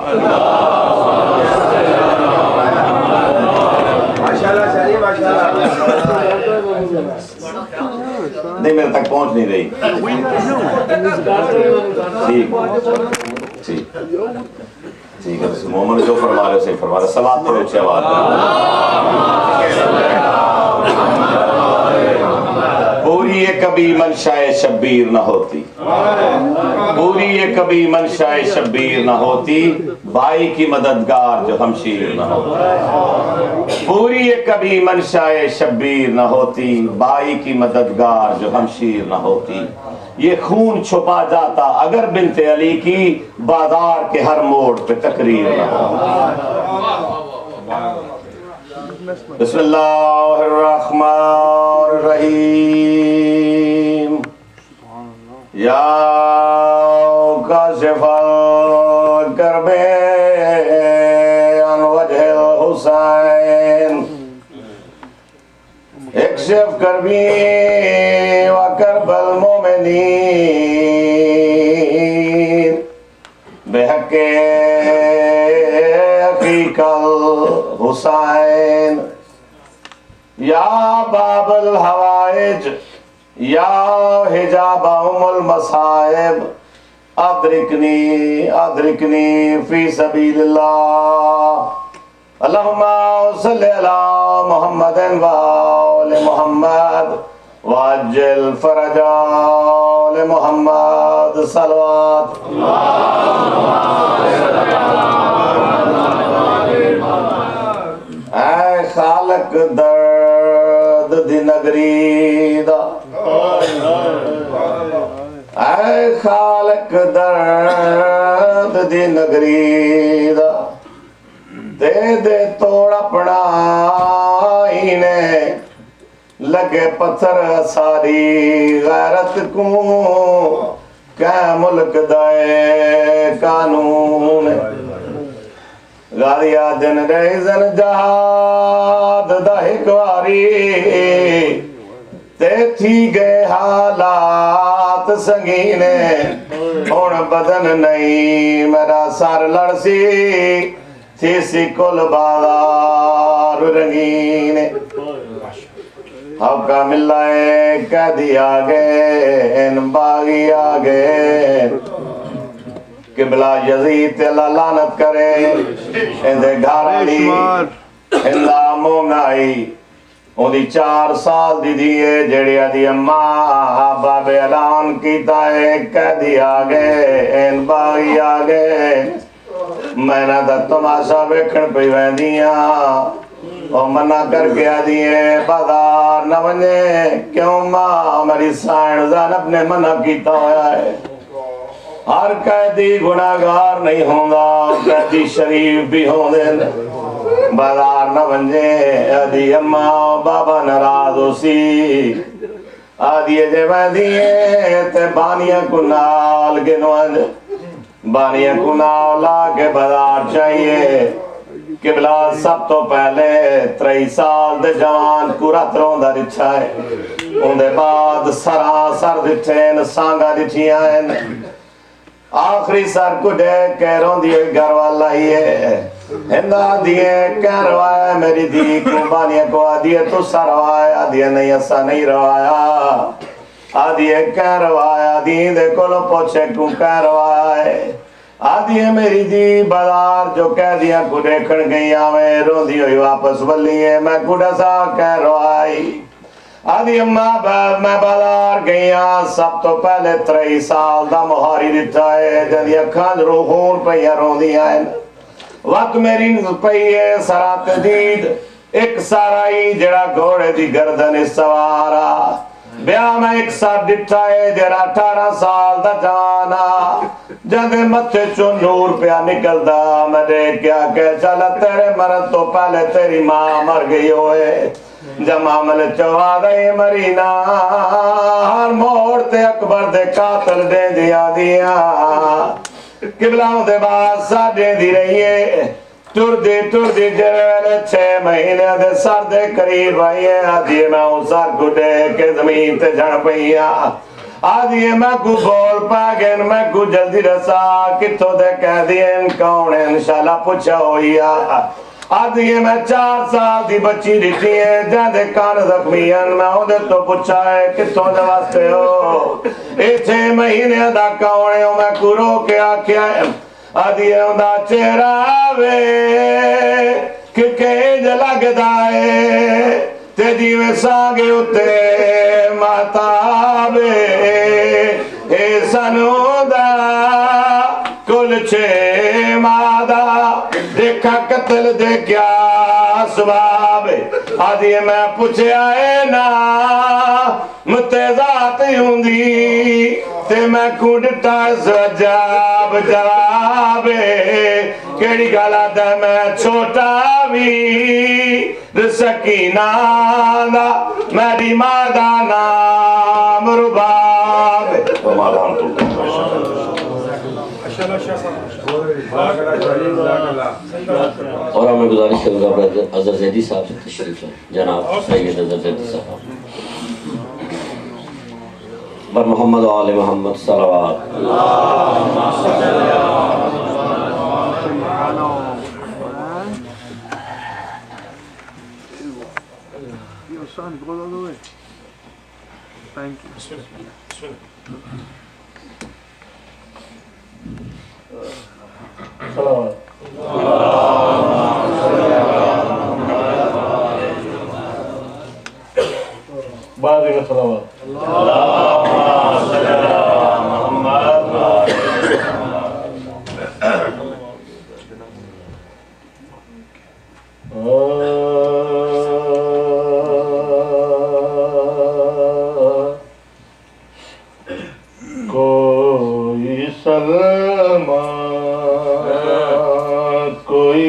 माशाअल्लाह सही माशाअल्लाह। नहीं मेरे तक पहुंच नहीं रही। ठीक ठीक है, मोहम्मद जो फरमा रहे सही फरमा रहे। सलात पढ़ो ऊंची आवाज में। पूरी ये कभी मनशाए शब्बीर न होती, पूरी ये कभी मनशाए शब्बीर न होती, भाई की मददगार जो हमशीर न होती। पूरी ये कभी मनशाए शब्बीर न होती, भाई की मददगार जो हमशीर न होती। ये खून छुपा जाता अगर बिनते अली की, बाजार के हर मोड़ पे तकरीर न हो। बिस्मिल्लाहिर्रहमानिर्रहीम। या काशिफल करबे अन वजहिल हुसैन, इक्शिफ करबी व करबल मोमिनीन, बेहके अकीकल हुसैन। या बाबल हवाइज या हिजाबा उमुल मसाइब, अदरिकनी अदरिकनी फी सबीलिल्लाह। अल्लाहुम्मा सल्लि अला मुहम्मदिन व आले मुहम्मद वाजिल फरजा आले मुहम्मद सलवात। ऐ खालक दर्द दी नगरी दा, ऐ खालक दर्द दी नगरी दा, दे दे तोड़ अपना इने लगे पत्थर सारी गैरत को, कै मुल्क दाए कानून। गालिया दिन रेजन जहाद दा हिक वारी, ते थी गए हालात संगीने, हुण बदन नहीं मेरा सर लड़सी, थी सी कुल बाजार रंगीने। हका मिलाए कैदी आ गए बागी आ गए, किबला यजीद ते लानत करे, इंदे घर वाली इंदा मोमनाई ओदी 4 साल दी दिए जेड़ी आदी अम्मा बाबे ऐलान कीता है कैदी आ गए बागी आ गए। मैंने दा तमाशा वेखण पई वैंदियां, और मना करके आदि बाजार न वने, क्यों मां मेरी साइण ज़ैनब ने मना कीता होया है। हर कैदी गुनाहगार नहीं होंदा, कैदी शरीफ भी होंदे। बाजार न वने आदि अम्मा बाबा नाराज होसी, आदि जे वंदी ते बानिया को नाल गिनवंज। बानिया को नाव ला के बाजार चाहिए किबला सब तो पहले 23 साल दे जवान कुरा तरोंदा दिछा है उनदे बाद सरासर दिठे सांगा दिठियां आखिरी सर को देख के रोंदी हुई घर वाला ही है हिंदा दिए कह रवाया मेरी दी कुर्बानिया को आदिए तो सरवाया आदिए नहीं ऐसा नहीं रवाया आदिए कह रवाया दी देखो लो पोछे को कह रवाया आदि मेरी दी बाजार जो कह दिया को देखण गई आवे रोंदी हुई वापस बल्ली है मैं कुड़ा सा कह रवाई आदि अम्मा मैं बाजार गई सब तो पहले 23 साल दा मोहारी दिता है जदी अखां रो खून पईया रोंदियां हैं वक्त मेरी पई है सरात दीद एक साराई जड़ा घोड़े दी गर्दन सवारा ब्याह में एक साथ दिता है जरा 18 साल दा जाना जदे मथे चो नूर पिया निकलदा मैं देख क्या कह चला तेरे मरन तो पहले तेरी मां मर गई होए जमामल चवा दे मरीना हर मोड़ ते अकबर दे कातल दे दिया किबलाओं दे बाद साडे दी रही है तुरदी जरे 6 महीने दे सर दे करीब आई है आदि मैं उस सर को देख के जमीन ते झड़ पईया आदि मैं को बोल पा गए मैं को जल्दी रसा किथों दे कह दिए कौन है इंशाल्लाह पूछा होइया आदि मैं 4 साल दी बच्ची दिखी है जादे कान जख्मी मैं ओदे तो पूछा है किथों दे वास्ते हो ए 6 महीने दा कौन है मैं को रो के आख्या आदि ओदा चेहरा वे कि केज लगदा है ते जीवे सांगे उते माता वे ए सनोदा कुल 6 मादा देखा कतल दे क्या सुबाब आदि मैं पूछया है ना मुतेजात हुंदी ते मैं कुडटा सजाब जवाब केड़ी गला दा मैं छोटा भी सकीना दा मेरी मां दा नाम रुबाब और मैं गुजारिश करूंगा ब्रदर अजहर जैदी साहब से तशरीफ है जनाब सैयद अजहर जैदी साहब बर मोहम्मद व आले मोहम्मद सल्लल्लाहु बाद में कोई सलमा कोई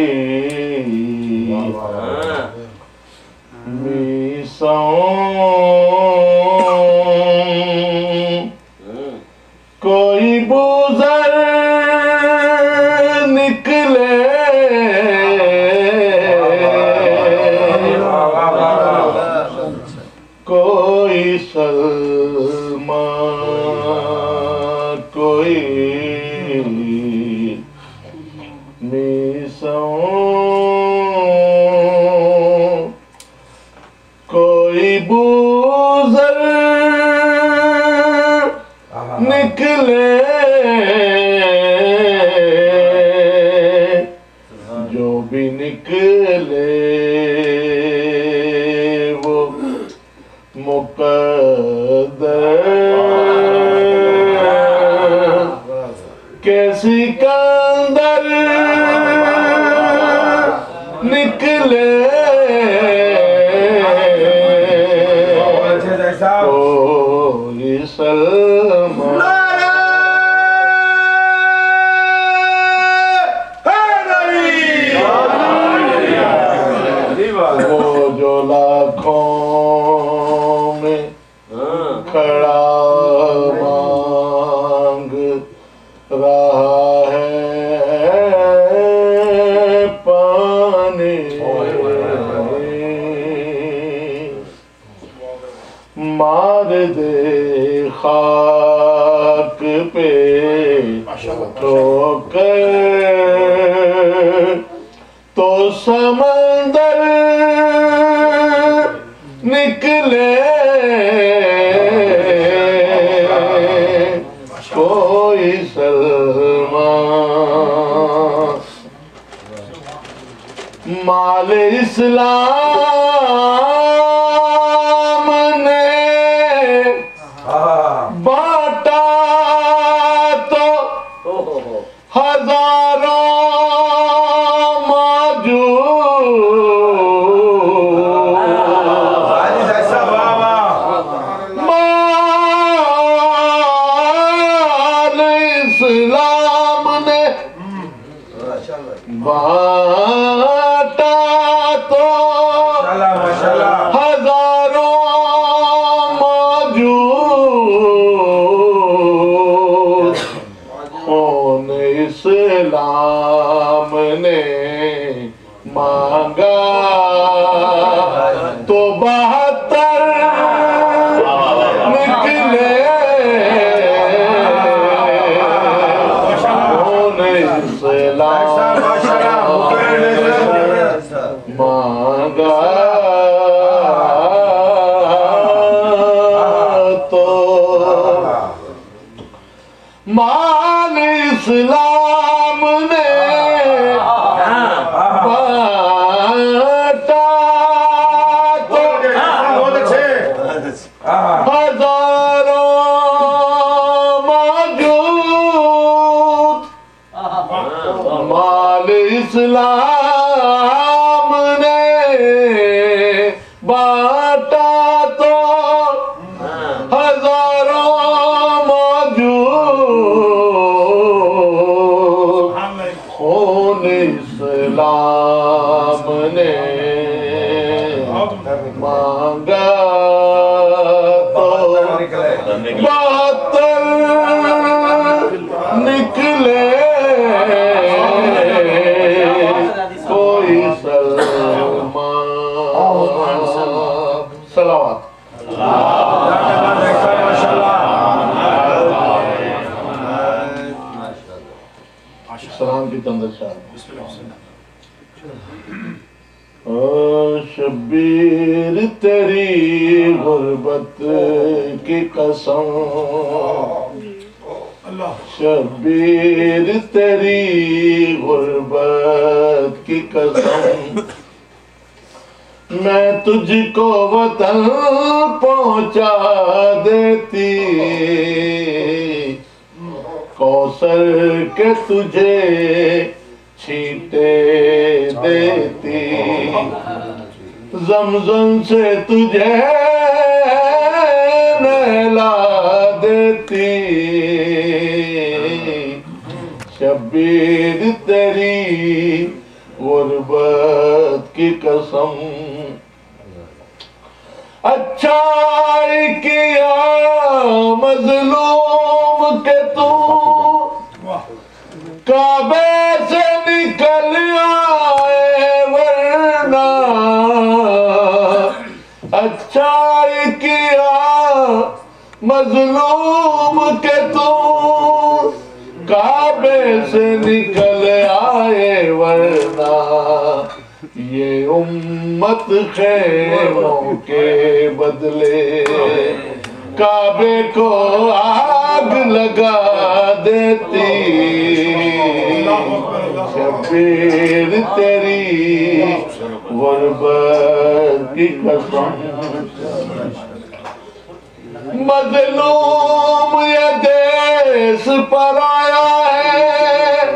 कोई बुज़र निकले कोई सलमा कोई मिसों कोई बुज़र निकले जो भी निकले वो मुक़द्दर के सिकंदर निकले कोई सलमान वो जो लाखों में खड़ा मांग रहा मार दे खाक पे ठोकर तो समंदर निकले कोई सलमान माल इस्लाम ने बांटा तो हजारों माल इस्लाम ने बांटा तो हजारों मौजूद उन इस्लाम ने मांगा तो 72 निकले उन इस्लाम मांगा तो माल इस्लाम ने बांटा तो हजारों मौजूद माल इस्लाम ने बांटा तो हजारों मौजूद खून इस्लाम ने मांगा तो 72 निकले कोई सलमान सलावत सलाम की तंदर शब्बीर तेरी गुर्बत की कसम शब्बीर तेरी गुर्बत की कसम मैं तुझको वतन पहुंचा देती कौसर के तुझे छींटे देती ज़मज़म से तुझे नहला देती शब्बीर तेरी गुर्बत की कसम अच्छाई किया मजलूम के तू काबे से निकल आए वरना अच्छाई किया मजलूम के तू काबे से निकल आए वरना ये उम्मत खैरों के बदले काबे को आग लगा देती शब्बीर तेरी गुर्बत की कसम मजलूम ये देश पर आया है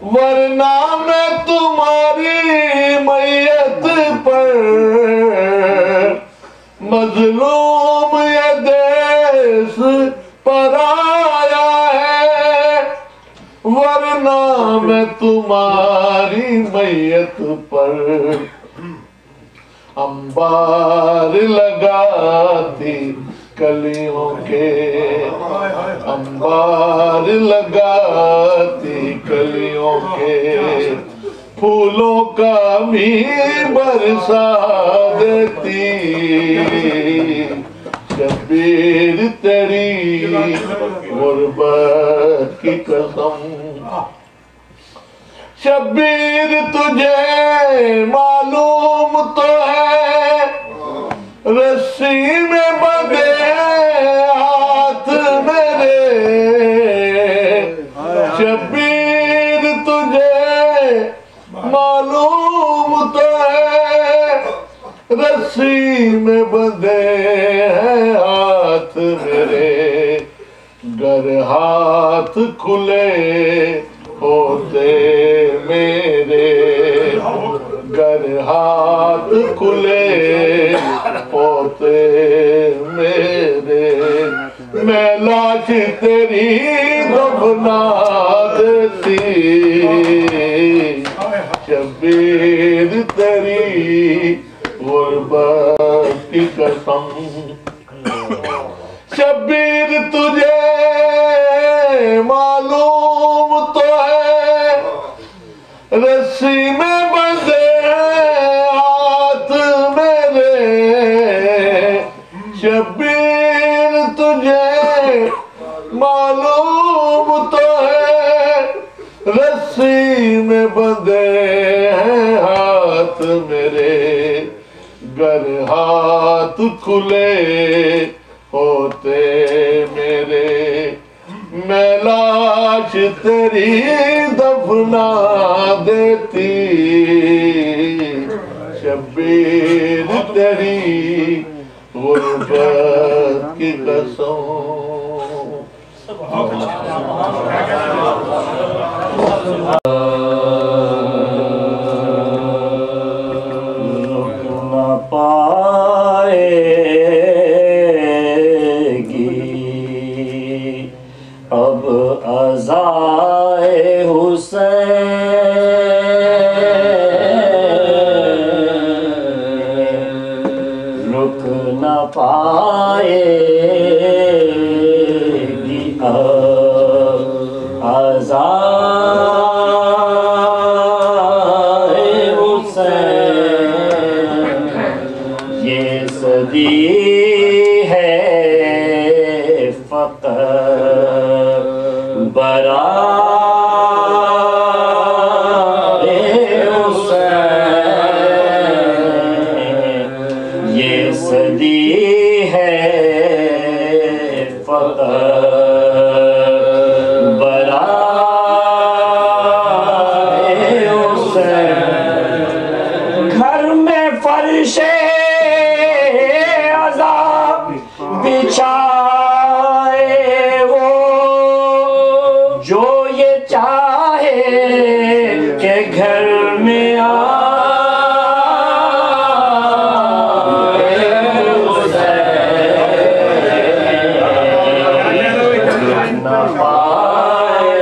वरना मैं तुम्हारी मैयत पर मजलूम ये देश पर आया है वरना मैं तुम्हारी मैयत पर अंबार लगाती कलियों के अंबार लगाती कलियों के फूलों का भी बरसा देती शब्बीर तेरी गुर्बत की कसम, शब्बीर तुझे मालूम तो है रस्सी में बंधे हाथ मेरे, शब्बीर तुझे मालूम तो है रस्सी में बंधे हैं हाथ मेरे, गर हाथ खुले होते मेरे, गर हाथ खुले होते मेरे, मैं लाश तेरी दफना देती, शब्बीर तेरी गुर्बत की कसम, शब्बीर तुझे मालूम तो है रस्सी में बंधे हाथ मेरे, शब्बीर तुझे मालूम तो है रस्सी में बंधे हैं हाथ मेरे, गर हाथ खुले होते मेरे, मैं लाश तेरी दफना देती, शब्बीर तेरी गुर्बत की कसम। अब अज़ाए हुसैन रुक न पाएगी, अब अज़ाए हुसैन ये सदी है फ़क़त बराए हुसैन, ये सदी है फ़क़त बराए हुसैन, घर में फर्शे अज़ाब बिछाए वो जो ये चाहे के घर में न पाए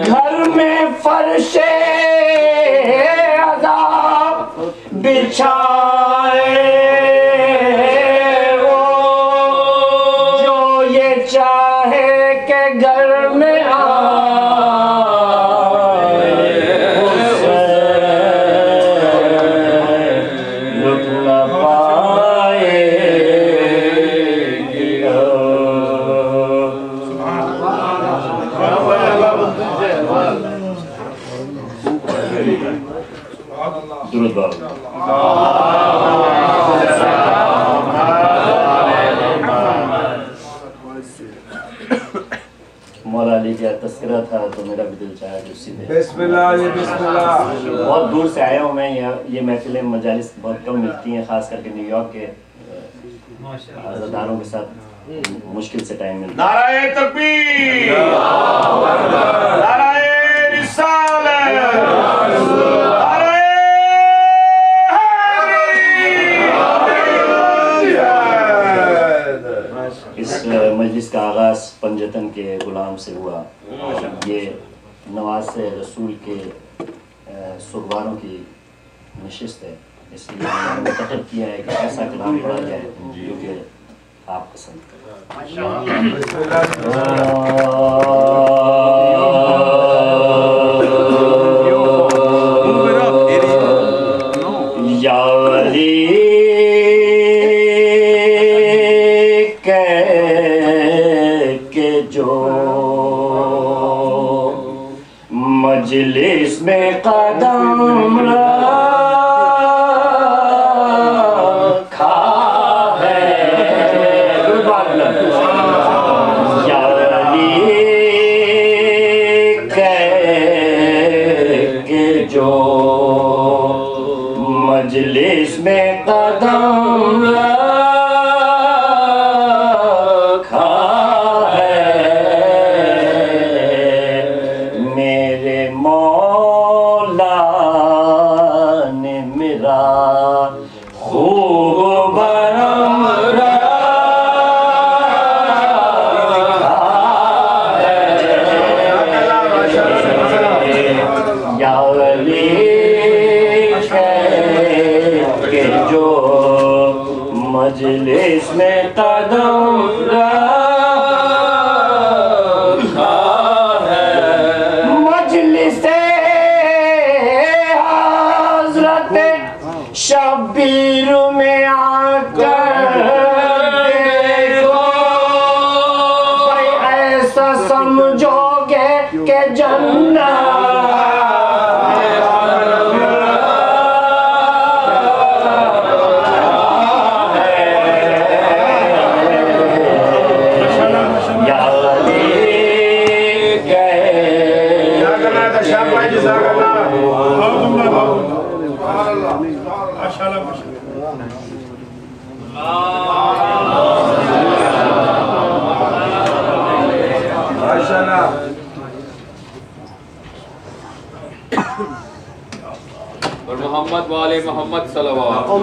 घर में फर्शे अज़ाब बिछाए वो जो ये चाहे के घर में रुक न मौला अली का तस्करा था तो मेरा भी दिल चाहा कि उसी में बिस्मिल्लाह बिस्मिल्लाह। बहुत दूर से आया हूँ मैं, ये महफिलें मजालिस बहुत कम मिलती हैं, खास करके न्यूयॉर्क के अज़ादारों के साथ मुश्किल से टाइम मिलता है। नाराए तकबीर, नाराए रिसालत, इस मजलिस का आगाज़ पंजतन के गुलाम से हुआ। ये नवाज रसूल के सुगवारों की नशिस्त है, इसलिए मैंने मुतक़र्रर किया है कि ऐसा कलाम पढ़ा जाए जो कि आप पसंद करें। मजलिस में कदम रखा है या अली कह के जो मजलिस में कदम रखा है मेरे मौला ने मेरा खूब बरम रखा है या अली के जो मजलिस में कदम रखा है मजलिस हज़रत शब्बीर में आकर देखो भाई ऐसा समझोगे कि जन्नत और मोहम्मद वाले मोहम्मद सल्लल्लाहु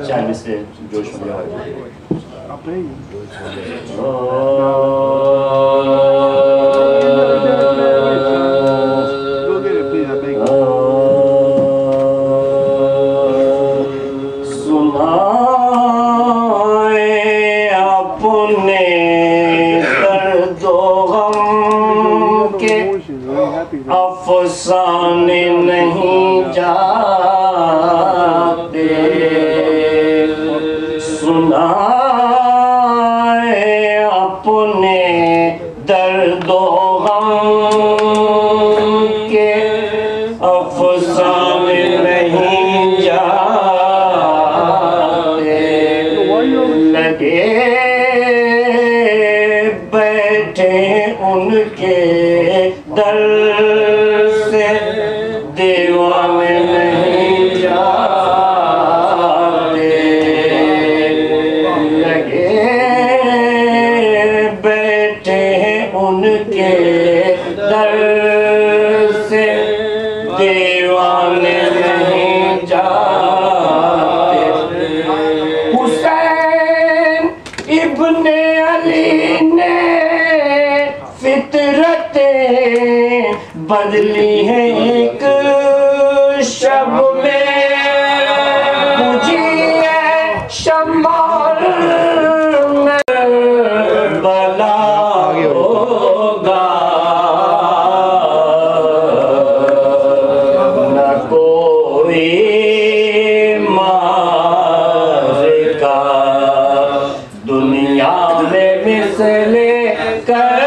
चाय से जोश में अफसाने नहीं जाते सुनाए अपने दर्दो गम के अफसाने नहीं जाते लगे बैठे उनके दर से दीवाने नहीं जाते लगे बैठे उनके दर से दीवाने नहीं जाते हुसैन इब्ने अली ने फितरते बदली है एक शब में मुझे शमाल में बला होगा न कोई मारेगा दुनिया में मिसले कर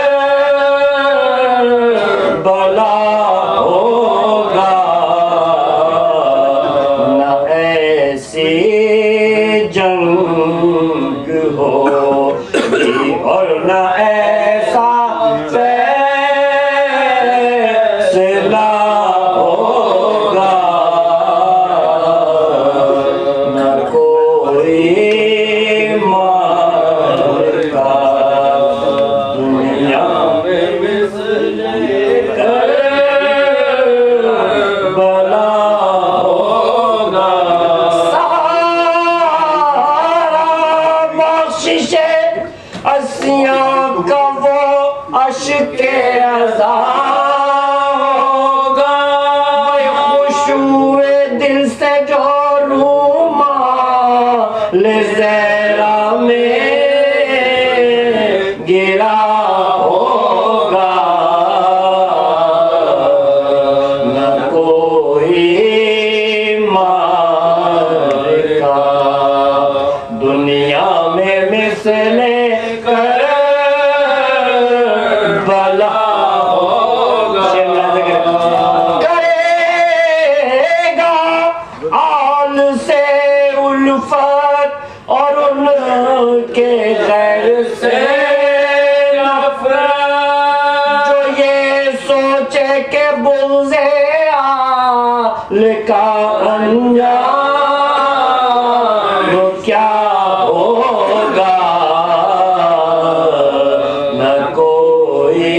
बला होगा न ऐसी जंग हो और न ऐसा फैसला होगा न कोई मारेगा दुनिया में बला होगा सारा बख्शिशे असियां का वो अश्के अज़ा होगा खुशुए दिल से जो रूमा ले ज़हरा में गिरा होगा न कोई मारेगा दुनिया में मिसले उल्फत और उनके गैर से नफरत, जो ये सोचे के बुग़्ज़े आल का अंजाम क्या होगा, न कोई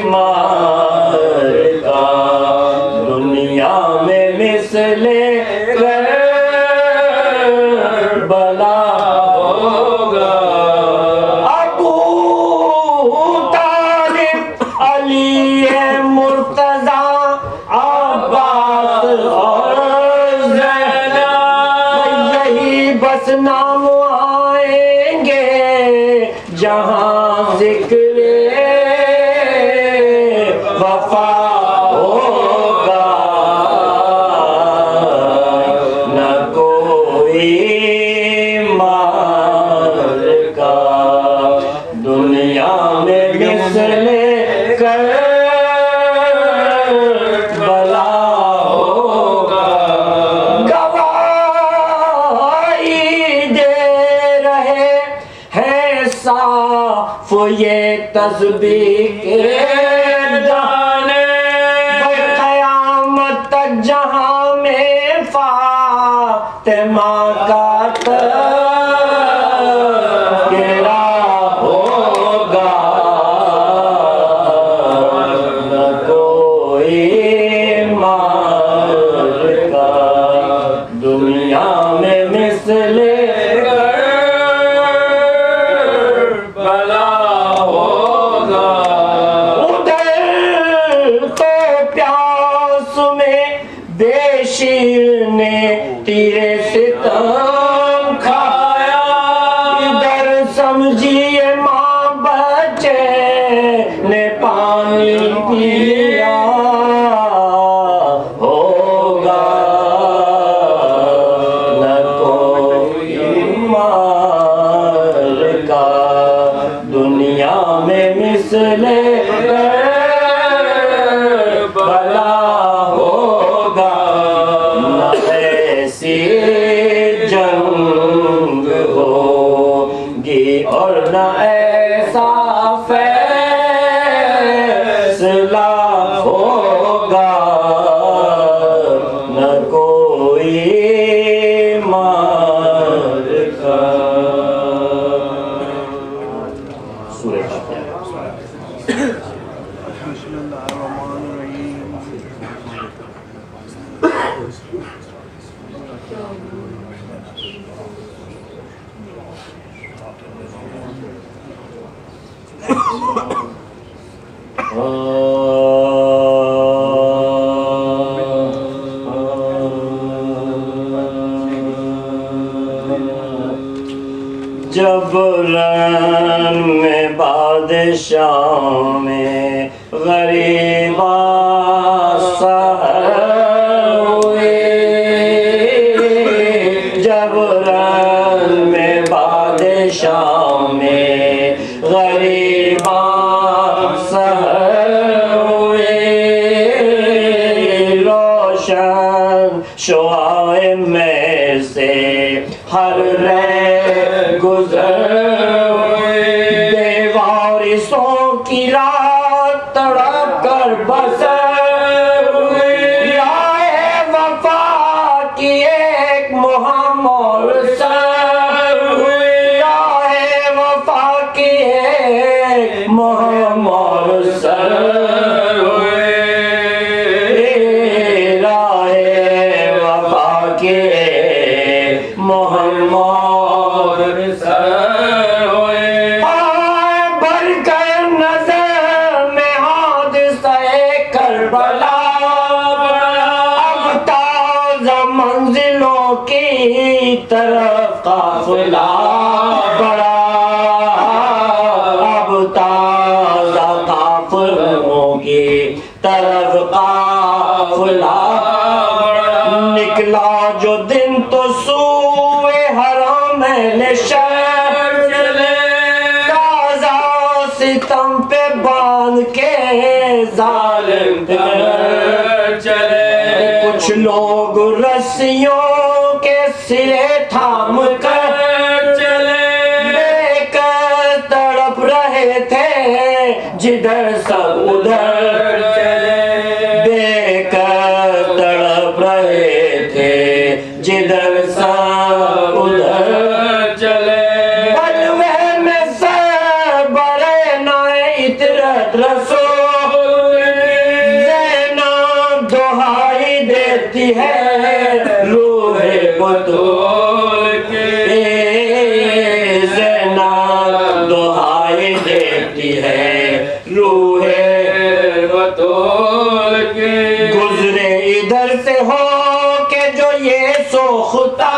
मारता दुनिया में मिसले बला होगा। अबू तालिब, अली मुर्तज़ा, अब्बास और बस नाम आएंगे जहां जिक्र वफा होगा, न कोई मारका दुनिया में मिसले कर बला होगा। साफ ये तस्बीह के दाने, क़यामत तक जहां में फातिमा का तज़किरा होगा, न कोई मारका दुनिया में मिसले बेशीर ने तीरे सितम खाया, इधर समझिए माँ बच्चे ने पानी पिया होगा, न कोई मारका दुनिया में मिसले बला होगा, न ऐसी जंग होगी और न ऐसा फैसला होगा, न कोई मारका। सूरह जब रन में बादशाह में गरीबा हुए, जब रन में बादशाह में गरीबा हुए, रोशन शुआए में से हर रे गुजर देवारिसों की रात तड़प कर बसर आए वफा की एक मोहम्मद सर आए वफा की एक मोहम्मद सर मंजिलों की तरफ काफिला बढ़ा, अब ताज़ा काफिलों की तरफ काफिला निकला जो दिन तो सूए हराम में शहर चले, ताज़ा सितम पे बांध के जालिम चले, कुछ लोग रस्सियों के सिरे थाम कर चले, बेकर तड़प रहे थे जिधर सब उधर चले, बेकर तड़प रहे थे जिधर सब उधर चले। बलवे में सब बड़े नाए इतरत रसूल, ज़ैनब दुहाई देती है रूहे बतूल के, ज़ैनब दुहाई देती है रूहे बतूल के। गुजरे इधर से हो के जो ये सोखता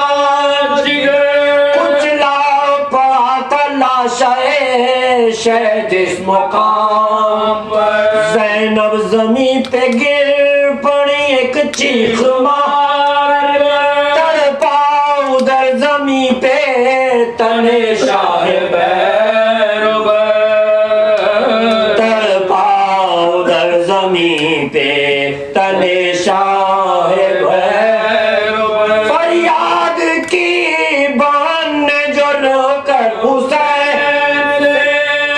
कुचला पड़ा था लाशाए शहद इस मुकाम पर, ज़ैनब ज़मीन पे गिर पड़ी एक चीख मार, तड़पा उधर ज़मीन पे तने शाह बैरुबर, तड़पा उधर ज़मीन पे तने शाह बैरुबर। फरियाद की बहन ने जो रोकर हुसैन,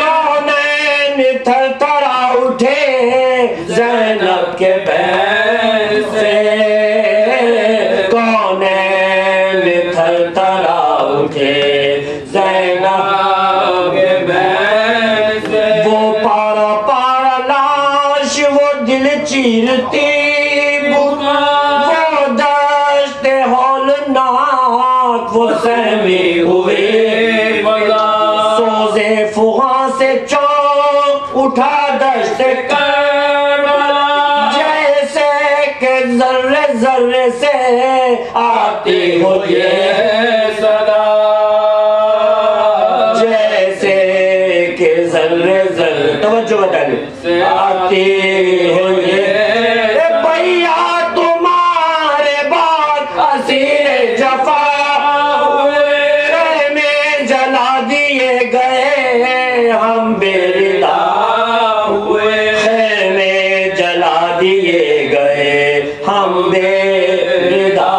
कौनैन थरथरा उठे ज़ैनब के बैन से, कौनैन थरथरा उठे ज़ैनब के बैन से। वो पारा पारा लाश वो दिल चीरती, वो दश्ते हौलनाक वो सहमी हुई, सोज़े फुहा से चौक उठा दश्त करबला, जैसे के जर्रे जर्रे से आती हो ये सदा, जैसे के जर्रे जर्रे तवज्जो बताइए आती हो ये। भैया तुम्हारे बाद असीर जफा में जला दिए गए हम बेरिदा हुए, में जला दिए गए हम बेरिदा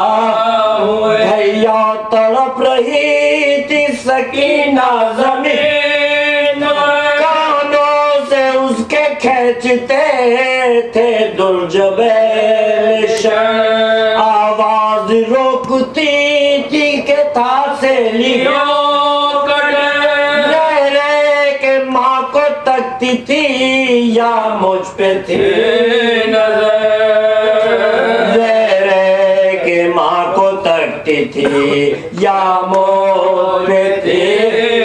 हुए। भैया तड़प रही थी सकीना ज़मीन, कानों से उसके खींचते थे दुर्जबैल शर, आवाज रोकती थी के था से लियो रह के माँ को तकती थी या मुझ पे थी नजर, रह के माँ को तकती थी या मुझ पे थी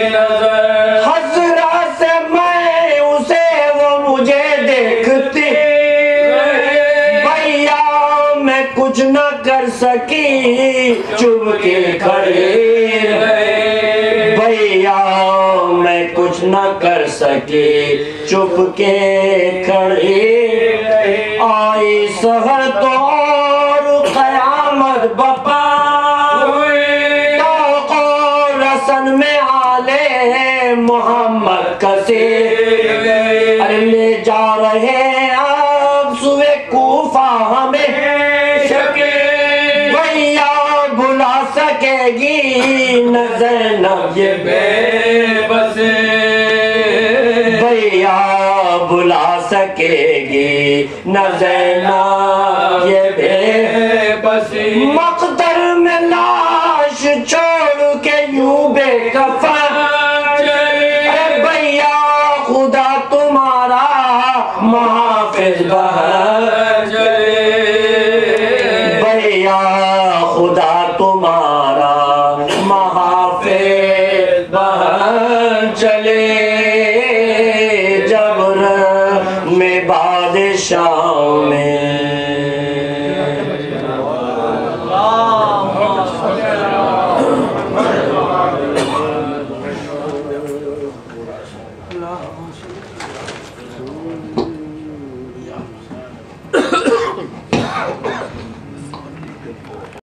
नजर। हसरा से मैं उसे वो मुझे देखती, भैया मैं कुछ न कर सकी चुप के खड़ी, भैया मैं कुछ न कर सकी चुप के खड़ी। आई सहर तो और कयामत बपा, तो रसन में आले मोहम्मद कसे, अरे ले जा रहे अब सुए कूफा हमें, भैया बुला सकेगी न ज़ैनब ये बेबस, भैया बुला सकेगी न ज़ैनब ये बेबस। मक़दर में लाश छोड़ के यूं बेकफ